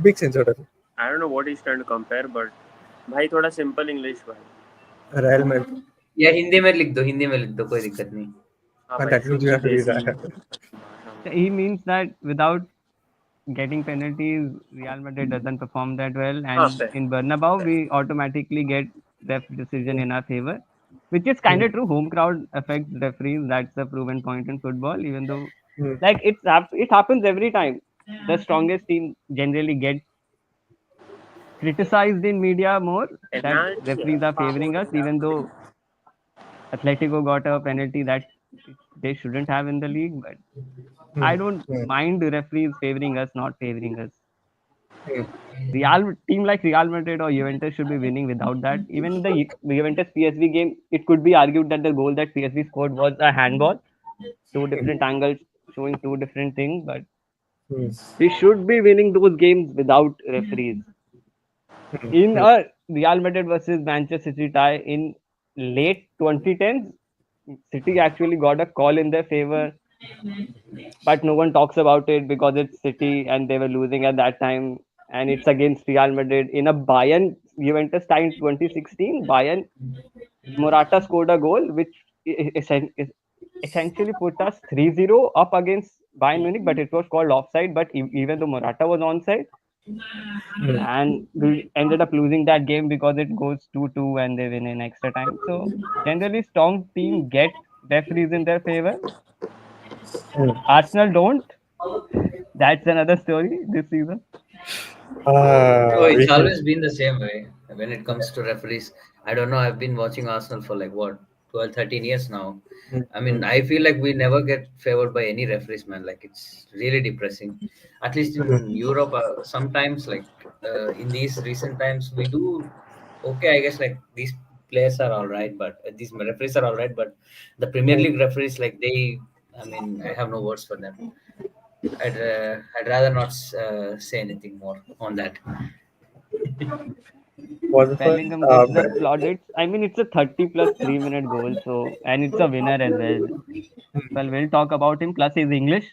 big sense out of it. I don't know what he's trying to compare, but भाई थोड़ा simple English भाई. Real Madrid. या हिंदी में लिख दो कोई दिक्कत नहीं. हाँ And भाई that means you have to read देसी that. भाषा में. He means that without getting penalties, Real Madrid doesn't perform that well. हाँ And fair. in Bernabeu, we automatically get ref decision in our favor, which is kind of true. Home crowd affects referees. That's a proven point in football, even though Mm. Like it happens every time. The strongest team generally gets criticized in media more that referees are favoring us, even though Atletico got a penalty that they shouldn't have in the league. But I Mm. don't Mm. mind referees favoring us, not favoring us. Mm. Real team like Real Madrid or Juventus should be winning without that. Even in the Juventus PSV game, it could be argued that the goal that PSV scored was a handball. Two different angles showing two different things, but Mm. we should be winning those games without referees. In Mm. a Real Madrid versus Manchester City tie in late 2010s, City actually got a call in their favor, but no one talks about it because it's City and they were losing at that time, and it's against Real Madrid. In a Bayern Juventus tie in 2016, Bayern Morata scored a goal which essentially put us 3-0 up against Bayern Munich, but it was called offside. But even though Morata was onside, Mm. and we ended up losing that game because it goes 2-2 and they win in extra time. So generally, strong team get referees in their favor. Mm. Arsenal don't. That's another story this season. Oh, it's We can. always been the same way when it comes to referees. I don't know. I've been watching Arsenal for like what 12, 13 years now. Mm. I mean, Mm. I feel like we never get favored by any referees, man. Like it's really depressing. At least in Mm. Europe, sometimes like in these recent times, we do okay. I guess like these players are all right, but these referees are all right. But the Premier League referees, like they, I mean, I have no words for them. I'd rather not say anything more on that. Was the first? Bellingham gets the plaudits. I mean, it's a 30 plus 3 minute goal, so and it's a winner as well. Well, we'll talk about him. Plus, he's English,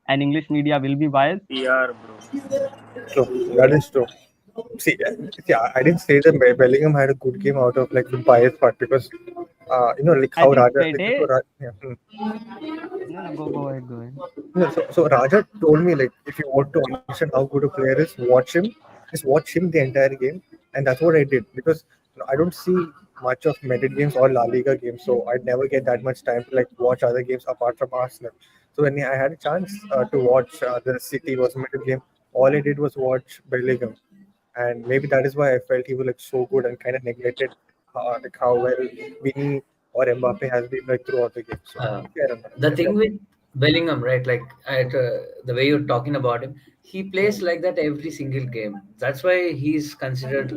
and English media will be biased. PR, bro. True. That is true. See, I didn't say that Bellingham had a good game out of like the bias part because, like I how think Raja, like, Fede. yeah. No, no, go ahead, go ahead. No, so Raja told me like if you want to understand how good a player is, just watch him the entire game, and that's what I did because I don't see much of Madrid games or La Liga games, so I'd never get that much time to like watch other games apart from Arsenal. So when I had a chance to watch the City versus Madrid game, all I did was watch Bellingham, and maybe that is why I felt he was like so good and kind of neglected like how well Vinny or Mbappe has been like throughout the game. So Uh, fair enough. the Fair thing with Bellingham, right? Like the way you're talking about him, he plays like that every single game. That's why he's considered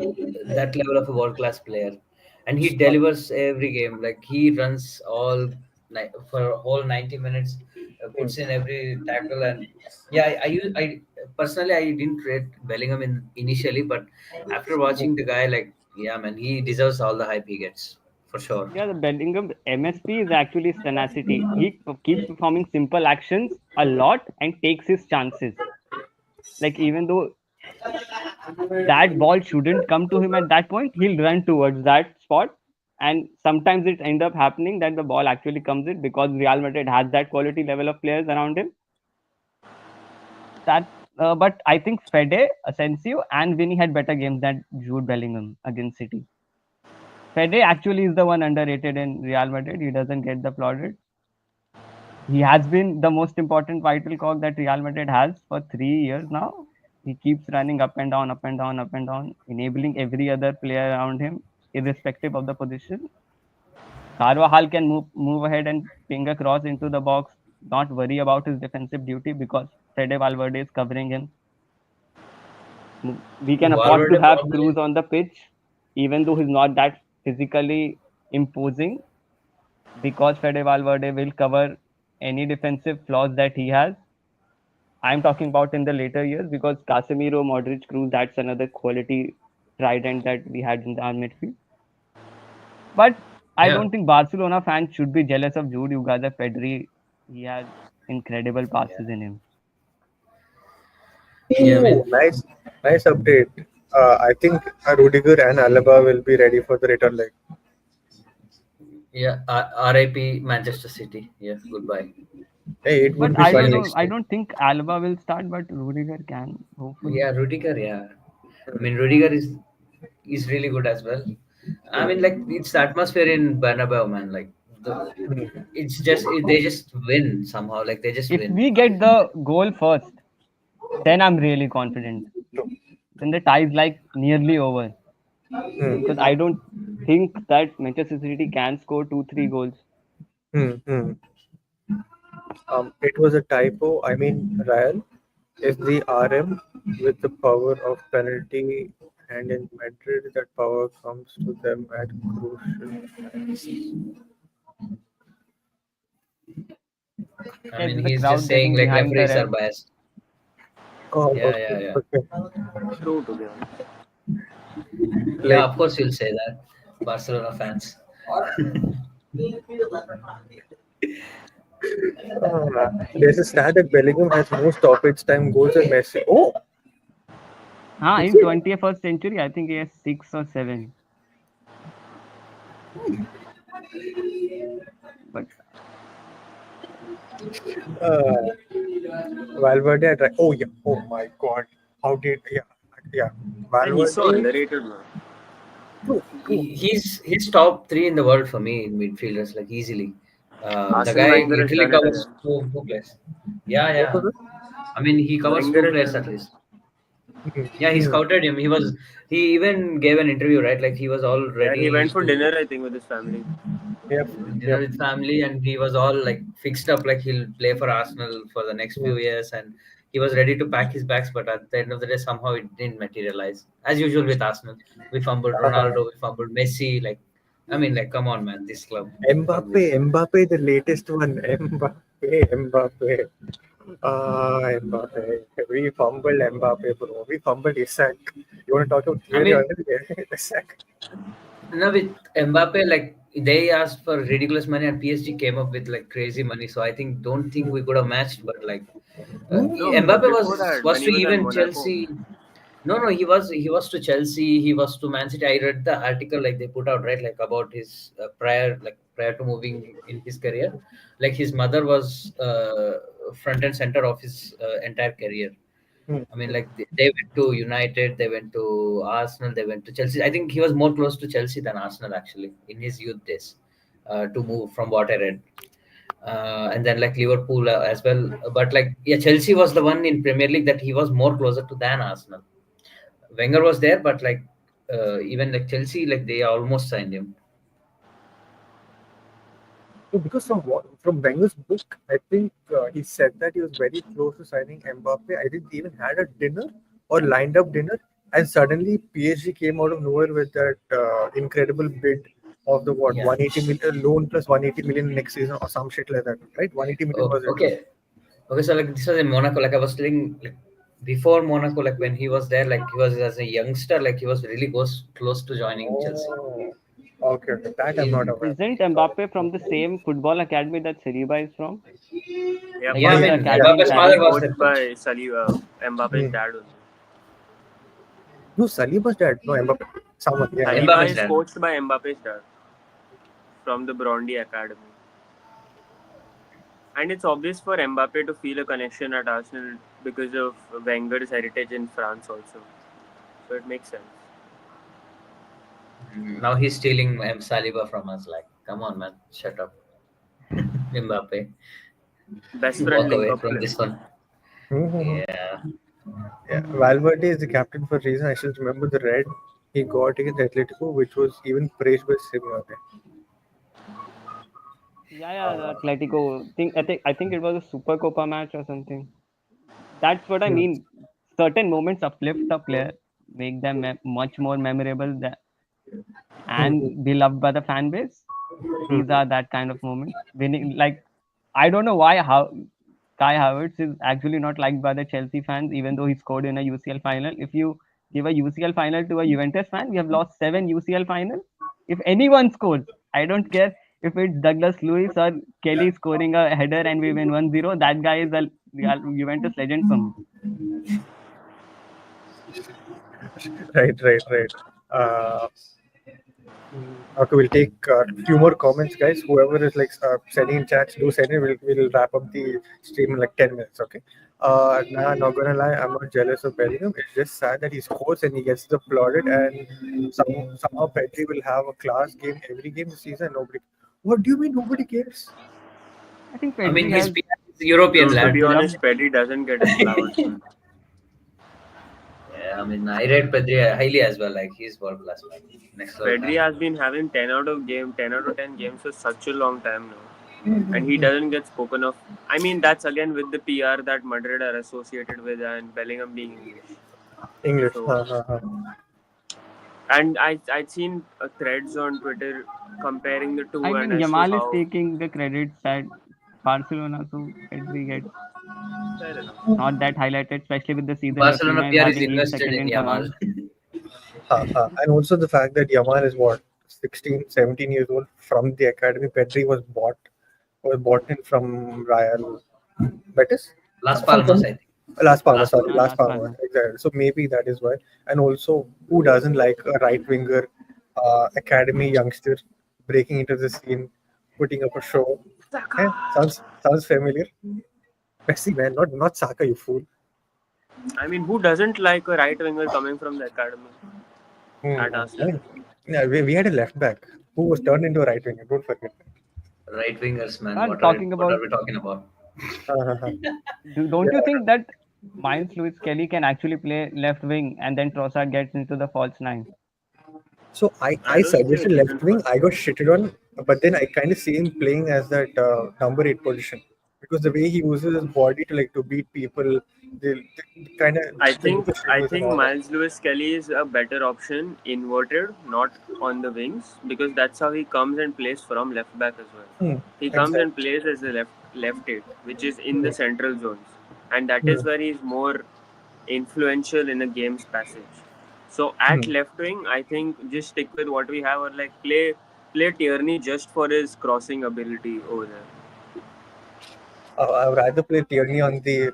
that level of a world class player, and he enough. delivers every game. Like he runs all for a whole 90 minutes, Hmm. puts in every tackle, and yeah, I personally I didn't rate Bellingham initially, but after watching the guy, like yeah, man, he deserves all the hype he gets for sure. Yeah, the Bellingham MSP is actually tenacity. He keeps performing simple actions a lot and takes his chances. Like even though that ball shouldn't come to him at that point, he'll run towards that spot. And sometimes it ends up happening that the ball actually comes in because Real Madrid has that quality level of players around him. That, but I think Fede, Asensio, and Vinny had better games than Jude Bellingham against City. Fede actually is the one underrated in Real Madrid. He doesn't get the plaudit. He has been the most important vital cog that Real Madrid has for 3 years now. He keeps running up and down, up and down, up and down, enabling every other player around him, irrespective of the position. Carvajal can move ahead and ping a cross into the box, not worry about his defensive duty because Fede Valverde is covering him. We can afford to Valverde have probably Cruz on the pitch, even though he's not that physically imposing, because Fede Valverde will cover any defensive flaws that he has. I'm talking about in the later years because Casemiro, Modric, Cruz, that's another quality trident that we had in our midfield. But I yeah. don't think Barcelona fans should be jealous of Jude Ugarte Pedri. He has incredible passes in him. Yeah, Ooh, man. nice update. I think Rudiger and Alaba will be ready for the return leg. Yeah, RIP Manchester City. Yeah, goodbye. Hey, it would But be I don't funny. know. Next I day. don't think Alba will start, but Rudiger can, hopefully. Yeah, Rudiger. Yeah, I mean Rudiger is really good as well. I mean, like it's the atmosphere in Bernabeu, man. Like It's just they just win somehow. Like they just If win. we get the goal first, then I'm really confident. Then the tie is like nearly over because I don't think that Manchester City can score 2-3 goals. It was a typo. I mean, Ryan is the RM with the power of penalty, and in Madrid, that power comes to them at crucial times. I Yeah, mean, it's the he's just crowd saying getting like behind the referees are ref. biased. Oh, Yeah, okay, yeah, yeah. okay. True, to be honest. Yeah, Like, of course you'll say that. Barcelona fans. there's a stat that Bellingham has more stoppage time goals than Messi. Oh, is In it? 21st century, I think he has 6 or 7. But Uh, Valverde at right. Oh yeah. Oh my God. How did yeah. And he's so Valverde. underrated, man. True. He's top 3 in the world for me in midfielders, like easily. The Arsene guy Wenger has literally done it covers again. two players. Yeah, What yeah. was I mean, he covers Wenger 2 has players done at it. least. it? Yeah, he scouted him. He even gave an interview, right? Like he was all Yeah, he went ready for to dinner, I think, with his family. Yep. dinner with family, and he was all like fixed up, like he'll play for Arsenal for the next few years, and he was ready to pack his bags. But at the end of the day, somehow it didn't materialize. As usual with Arsenal, we fumbled Ronaldo, we fumbled Messi. Like, I mean, like, come on, man, this club. Fuck this. Mbappe, the latest one. Mbappe. Mbappe. We fumbled Mbappe, bro. We fumbled Isak. You want to talk about I theory on mean, it? Isak. now with Mbappe, like they asked for ridiculous money, and PSG came up with like crazy money. So I think don't think we could have matched, but like No, Mbappe before that, was when he to was at even Monaco. Chelsea. No, he was to Chelsea. He was to Man City. I read the article like they put out, right, like about his prior to moving in his career, like his mother was front and center of his entire career. I mean, like they went to United, they went to Arsenal, they went to Chelsea. I think he was more close to Chelsea than Arsenal actually in his youth days, to move from what I read. And then like Liverpool as well. But like yeah, Chelsea was the one in Premier League that he was more closer to than Arsenal. Wenger was there, but like even like Chelsea, like they almost signed him. No, because from Wenger's book, I think he said that he was very close to signing Mbappe. I think they even had a dinner or lined up dinner, and suddenly PSG came out of nowhere with that incredible bid of the what Yeah. 180 million loan plus 180 million next season or some shit like that, right? 180 million was it? Okay. Okay, so like this was in Monaco. Like I was telling, like before Monaco, like when he was there, like he was as a youngster, like he was really close to joining Chelsea. Okay, okay, that I'm not aware. isn't Mbappe from the same football academy that Saliba is from? Yeah, Like Yeah, I he's Yeah, the mean yeah. academy in Mbappe's father Paris. partially was the coached coach. by Mbappe's dad also. No, Saliba's dad. No, Mbappe. Someone. Yeah, yeah. Saliba Mbappe's is dad. coached by Mbappe's dad from the Brondi Academy. And it's obvious for Mbappe to feel a connection at Arsenal because of Wenger's heritage in France also. So it makes sense. Now he's stealing Saliba from us. Like, come on, man, shut up, Mbappe. Best friend Walk link away up from play. this one. Mhm. Yeah. Yeah, Valverde is the captain for a reason. I should remember the red he got against Atletico, which was even praised by Simeone. Yeah, the Atletico. I think it was a Super Copa match or something. That's what I mean. Certain moments uplift a player, make them much more memorable and beloved by the fan base. These are that kind of moments. Winning, like I don't know how Kai Havertz is actually not liked by the Chelsea fans, even though he scored in a UCL final. If you give a UCL final to a Juventus fan, we have lost 7 UCL finals. If anyone scores, I don't care if it's Douglas Luiz or Kelly scoring a header and we win 1-0, that guy is a Juventus legend for me. Right. Uh, okay, we'll take a few more comments, guys. Whoever is like sending in chats, do send it. We'll wrap up the stream in like 10 minutes. Okay. Nah, not gonna lie, I'm not jealous of Bellingham. It's just sad that he scores and he gets the applauded, and somehow Pedri will have a class game every game this season. Nobody. What do you mean nobody cares? I think I mean, Pedri he's has European To lad. be honest, Pedri doesn't get his flowers. Man. Yeah, I mean, I rate Pedri highly as well. Like, he's world class, man. Next level Pedri talent. has been having 10 out of 10 games for such a long time now. And he Mm-hmm. doesn't get spoken of. I mean, that's again with the PR that Madrid are associated with and Bellingham being English. English. So, and I'd seen threads on Twitter comparing the two I and mean, as to Yamal is how taking the credits at Barcelona, so Pedri gets fair enough. not that highlighted, especially with the season Barcelona Rafinha is PR is having. He's invested second in in Yamal. command. And also the fact that Yamal is what 16, 17 years old from the academy. Pedri was bought in from Real Betis. Las From Palmas, I think. Las Palmas, Las sorry, Palmas. Las Las Palmas. Palmas. Exactly. So maybe that is why. And also, who doesn't like a right winger, academy youngster breaking into the scene, putting up a show? Eh, sounds familiar. Messi, man, not Saka, you fool. I mean, who doesn't like a right winger coming from the academy at Arsenal? Yeah, we had a left back who was turned into a right winger. Don't forget that. Right wingers, man. And What are talking what about, are we talking about? don't you think that Miles Lewis Kelly can actually play left wing and then Trossard gets into the false nine? So I I don't see a suggested left reason wing. for I got shitted on, but then I kind of see him playing as that number 8 position because the way he uses his body to beat people, the kind of I things think the I shivers and think all that. Miles Lewis Kelly is a better option inverted, not on the wings, because that's how he comes and plays from left back as well. He comes and Exactly. plays as a left eight, which is in the Hmm. central zones, and that is Hmm. where he's more influential in a game's passage. So at Hmm. left wing, I think just stick with what we have, or like play Tierney just for his crossing ability over there. I would rather play Tierney on the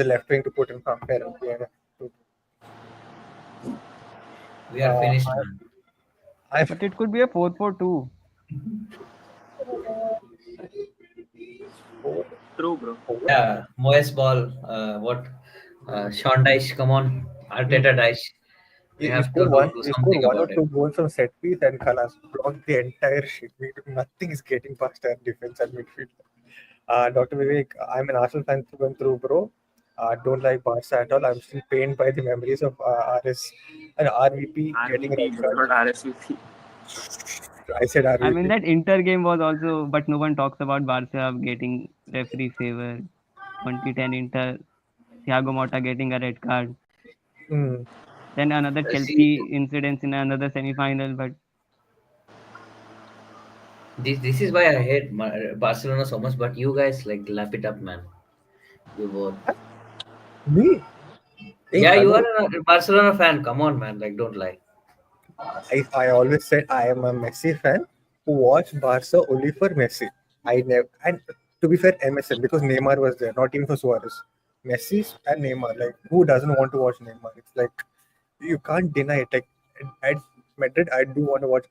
left wing to put him from fair enough. Yeah. We are Uh, finished, man. I But it could be a 4-4-2. True, bro. Yeah, Moyes ball. What? Sean Dyche, come on. Arteta Dyche. We you have to score one, do you score something one or about it. two goals from set piece and Kalas block the entire shit. Nothing is getting past our defense and midfield. Dr. Vivek, I'm an Arsenal fan through and through, bro. Don't like Barca at all. I'm still pained by the memories of RS and RVP getting red RVP, bro, card. not RSVP. I said I mean, RVP. that Inter game was also, but no one talks about Barca getting referee favor. 2010 Inter, Thiago Motta getting a red card. Hmm. Then another See, Chelsea incident in another semi-final, but this is why I hate Barcelona so much. But you guys like lap it up, man. You both. Me? Hey, Yeah, you hello. are a Barcelona fan. Come on, man. Like, don't lie. I always said I am a Messi fan who watched Barca only for Messi. I never, and to be fair, MSN because Neymar was there, not even for Suarez. Messi and Neymar, like who doesn't want to watch Neymar? It's like you can't deny it. Like at Madrid, I do want to watch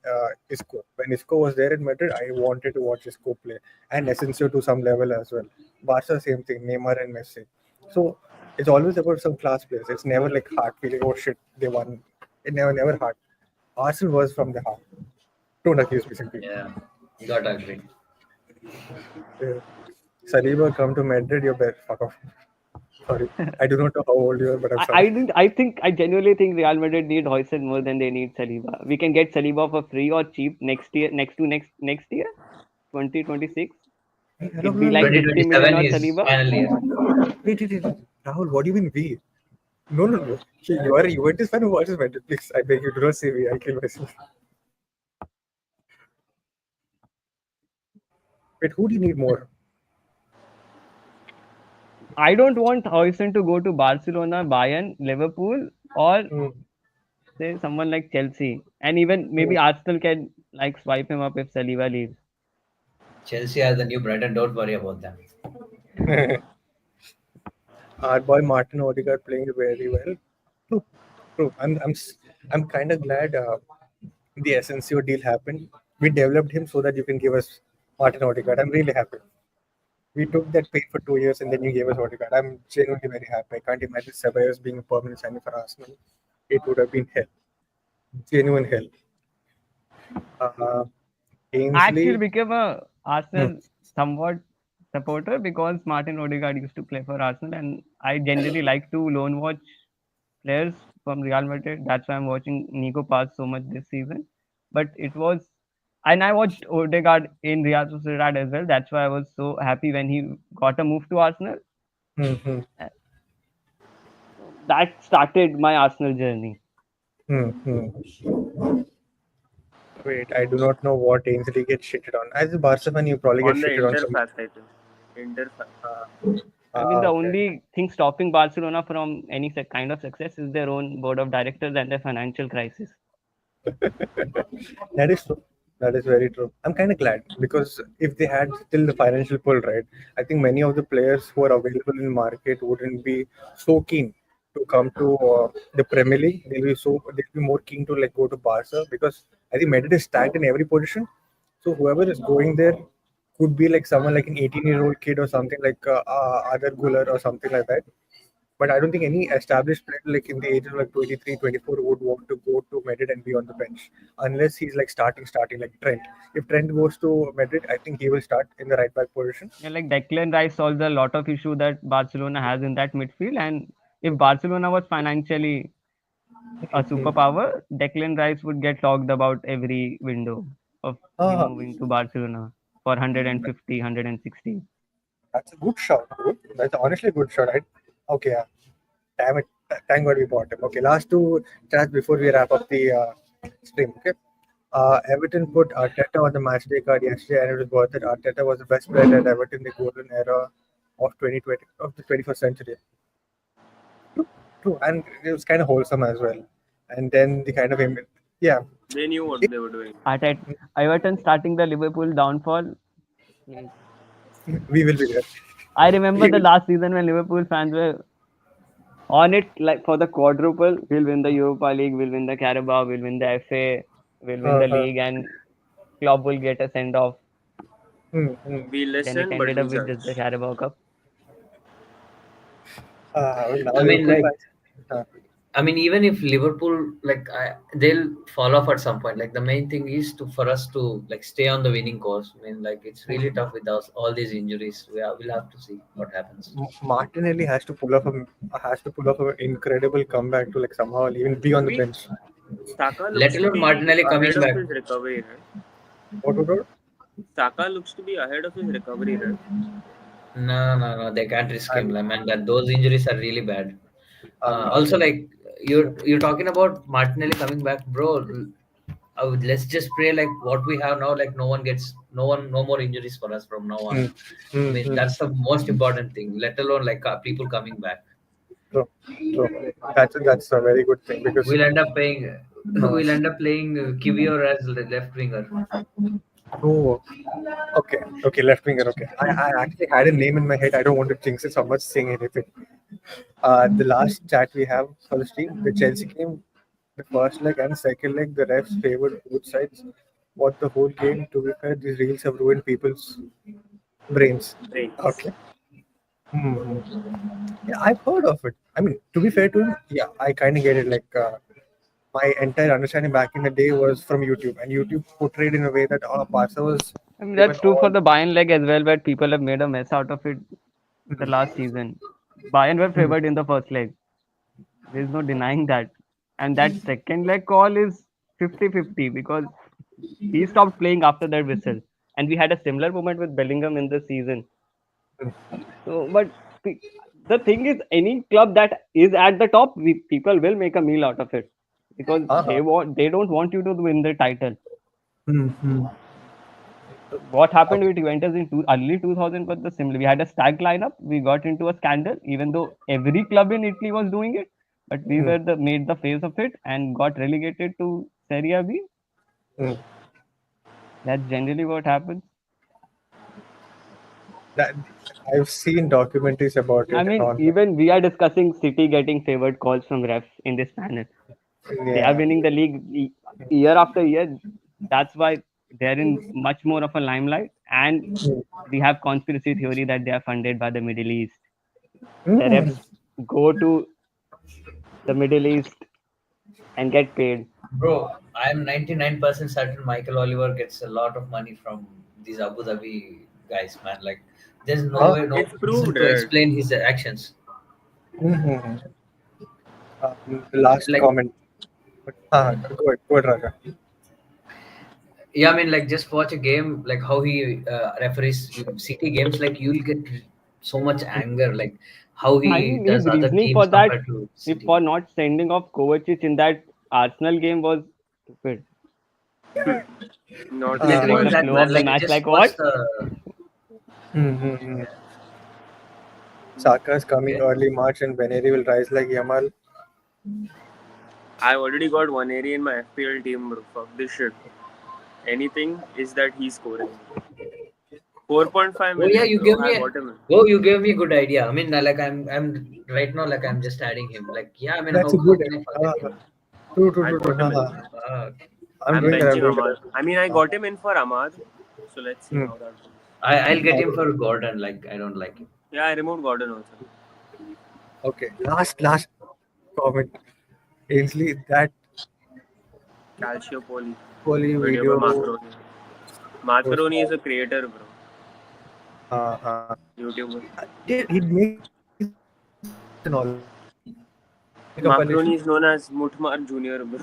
Isco. When Isco was there in Madrid, I wanted to watch Isco play, and Asensio to some level as well. Barca, same thing, Neymar and Messi. So it's always about some class players. It's never like heart feeling. Oh shit, they won. It never heart. Arsenal was from the heart. Don't accuse me simply. Yeah, you gotta agree. Saliba, come to Madrid, you're bad. Fuck off. Sorry. I do not know how old you are, but I'm sorry. I genuinely think Real Madrid need Højlund more than they need Saliba. We can get Saliba for free or cheap next year, next year, 2026. Hello, It'd be like 50 million 2027 on is Saliba. final year. wait. Rahul, what do you mean we? No. You are a Juventus fan who watches Madrid. Please, I beg you, do not say we. I kill myself. Wait, who do you need more? I don't want Højlund to go to Barcelona, Bayern, Liverpool, or Hmm. say someone like Chelsea. And even maybe Arsenal can like swipe him up if Saliba leaves. Chelsea are the new Brighton. Don't worry about them. Our boy Martin Odegaard playing very well. True. I'm kind of glad the Asensio deal happened. We developed him so that you can give us Martin Odegaard. I'm really happy. We took that pain for 2 years and then you gave us Odegaard. I'm genuinely very happy. I can't imagine Ceballos being a permanent signing for Arsenal. It would have been hell. Genuine hell. Uh, I actually Ainsley. became a Hmm. Arsenal somewhat supporter because Martin Odegaard used to play for Arsenal, and I generally like to lone watch players from Real Madrid. That's why I'm watching Nico Pass so much this season. But it was, and I watched Odegaard in Real Sociedad as well. That's why I was so happy when he got a move to Arsenal. Hmm. Hmm. That started my Arsenal journey. Hmm. Hmm. Wait, I do not know what Ainsley gets shitted on. As a Barca fan, you probably get On the shitted on Inter some. fact, I think. Inter fact. I mean, the Okay. only thing stopping Barcelona from any kind of success is their own board of directors and their financial crisis. That is true. That is very true. I'm kind of glad because if they had still the financial pull, right, I think many of the players who are available in market wouldn't be so keen to come to the Premier League. They'll be more keen to like go to Barca because I think Madrid is stacked in every position. So whoever is going there could be like someone like an 18-year-old kid or something like Adar Guler or something like that. But I don't think any established player like in the age of like 23, 24 would want to go to Madrid and be on the bench unless he's like starting like Trent. If Trent goes to Madrid, I think he will start in the right back position. Yeah, like Declan Rice solves a lot of issue that Barcelona has in that midfield. And if Barcelona was financially a superpower, Declan Rice would get talked about every window of him Ah, moving to Barcelona for 150, 160. that's a good shot. Good. That's honestly a good shot. Okay, yeah. Damn it. Thank God we bought him. Okay, last two chats before we wrap up the stream. Okay. Everton put Arteta on the match day card yesterday, and it was worth it. Arteta was the best player at Everton in the golden era of 2020 of the 21st century. True, true, and it was kind of wholesome as well. And then the kind of yeah, They knew what it, they were doing. At Everton starting the Liverpool downfall. Like, we will be there. I remember We the will. last season when Liverpool fans were on it like for the quadruple. We'll win the Europa League, we'll win the Carabao, we'll win the FA, we'll win the Uh, league, and Klopp will get a send off. hmm, hmm. We Then it listen, but ended we up with just judge. the Carabao Cup. Now I mean, Liverpool like, fans. Uh, I mean, even if Liverpool they'll fall off at some point. Like the main thing is to for us to like stay on the winning course. I mean, like it's really tough with us all these injuries. We'll have to see what happens. Martinelli has to pull off an incredible comeback to like somehow even be on the We bench. Saka Let looks to alone be Martinelli ahead coming of back. his recovery, right? What? Saka looks to be ahead of his recovery, right? No, no, no. They can't risk him. I'm, I mean, that those injuries are really bad. I'm Also, like you're talking about Martinelli coming back, bro. Let's just pray like what we have now. Like no more injuries for us from now on. mm, I mm, mean, mm. that's the most important thing. Let alone like people coming back. True, true. That's a very good thing because We'll end up paying. uh, We'll end up playing Kivior as the left winger. oh, okay, left winger. Okay, I actually had a name in my head. I don't want to jinx it so much saying anything. The last chat we have for the stream, the Chelsea game, the first leg and second leg, the refs favored both sides. What the whole game? To be fair, these reels have ruined people's brains. Brains. Okay. Hmm. Yeah, I've heard of it. I mean, to be fair to him, yeah, I kind of get it. Like, my entire understanding back in the day was from YouTube, and YouTube portrayed in a way that Barca was I mean, given that's true for all. the Bayern leg as well, but people have made a mess out of it the last season. Bayern were Hmm. favored in the first leg. There's no denying that. And that second leg call is 50-50 because he stopped playing after that whistle. And we had a similar moment with Bellingham in the season. So, but the the thing is, any club that is at the top, people will make a meal out of it because Uh-huh. they don't want you to win the title. Hmm. What happened Okay. with Juventus in early 2000 was the similar. We had a stacked lineup. We got into a scandal, even though every club in Italy was doing it. But we Hmm. were the made the face of it and got relegated to Serie B. Hmm. That's generally what happens. That I've seen documentaries about I it mean, on. even we are discussing City getting favored calls from refs in this panel. They are Yeah. winning the league year after year. That's why they're in much more of a limelight. And we have conspiracy theory that they are funded by the Middle East. The Hmm. refs go to the Middle East and get paid. Bro, I'm 99% certain Michael Oliver gets a lot of money from these Abu Dhabi guys, man. Like, there's no Huh? way, no It's reason proved, to right? explain his actions. Mm-hmm. Last Like, comment. Go ahead, Raja. yeah, I mean, like, just watch a game, like how he referees City games. Like, you'll get so much anger, like how I he mean, his does other reasoning teams for that, compared to City. for not sending off Kovacic in that Arsenal game was stupid. Not He Not took even the spoiling that, flow man. of the much. Like, match. just Like watch what? the. Mm-hmm. Saka's coming Okay. early March and Beneri will rise like Yamal. I already got 180 in my FPL team, bro. Fuck this shit. Anything is that he's scoring. 4.5 Oh yeah, million, bro. I got him. you gave me a good idea. I mean, like I'm right now, like I'm just adding him. Like, yeah, I mean, That's a how good. can I forget him? I True. got him in. I'm I'm doing it. I'm benching doing Ahmad. it. I mean, I got him in for Ahmad. So let's see Hmm. how that goes. I'll get him for Gordon. Like, I don't like him. Yeah, I removed Gordon also. Okay. Last comment. Ainsley, that Calciopoli. Poli Video by video. Macaroni. Macaroni is a creator, bro. YouTuber. He makes and all. Any Macaroni compilation. is known as Mutmar Junior, bro.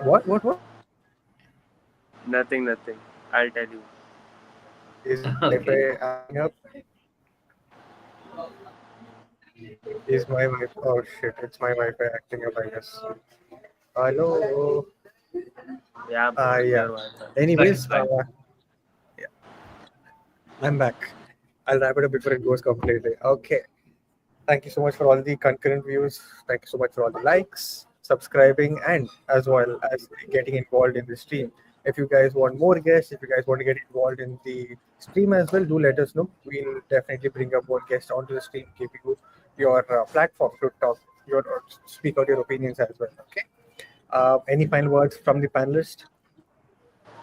What? Nothing. I'll tell you. Is my Okay. Wi-Fi acting up? Is my Wi-Fi? Oh shit! It's my Wi-Fi acting up. I guess. Hello. Yeah, bro. It's Yeah. your Wi-Fi. Anyways, It's fine. yeah, I'm back. I'll wrap it up before it goes completely. Okay. Thank you so much for all the concurrent views. Thank you so much for all the likes, subscribing, and as well as getting involved in the stream. If you guys want more guests, if you guys want to get involved in the stream as well, do let us know. We'll definitely bring up more guests onto the stream, give you your platform to talk, speak out your opinions as well. Okay. Any final words from the panelists?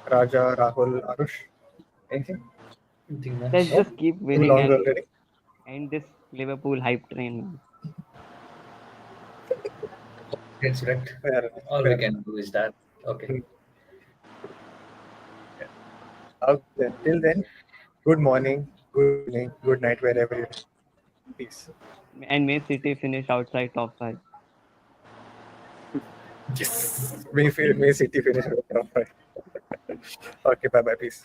Raja, Rahul, Arush, anything? Nothing Let's much. Nope. just keep Too winning long and already. end this Liverpool hype train, man. It's wrecked. Fair enough. All Fair we can do is that. Okay. enough. Till then, good morning, good evening, good night, wherever you are. Peace. And may City finish outside top 5. Yes. May City finish with top five. Okay, bye bye. Peace.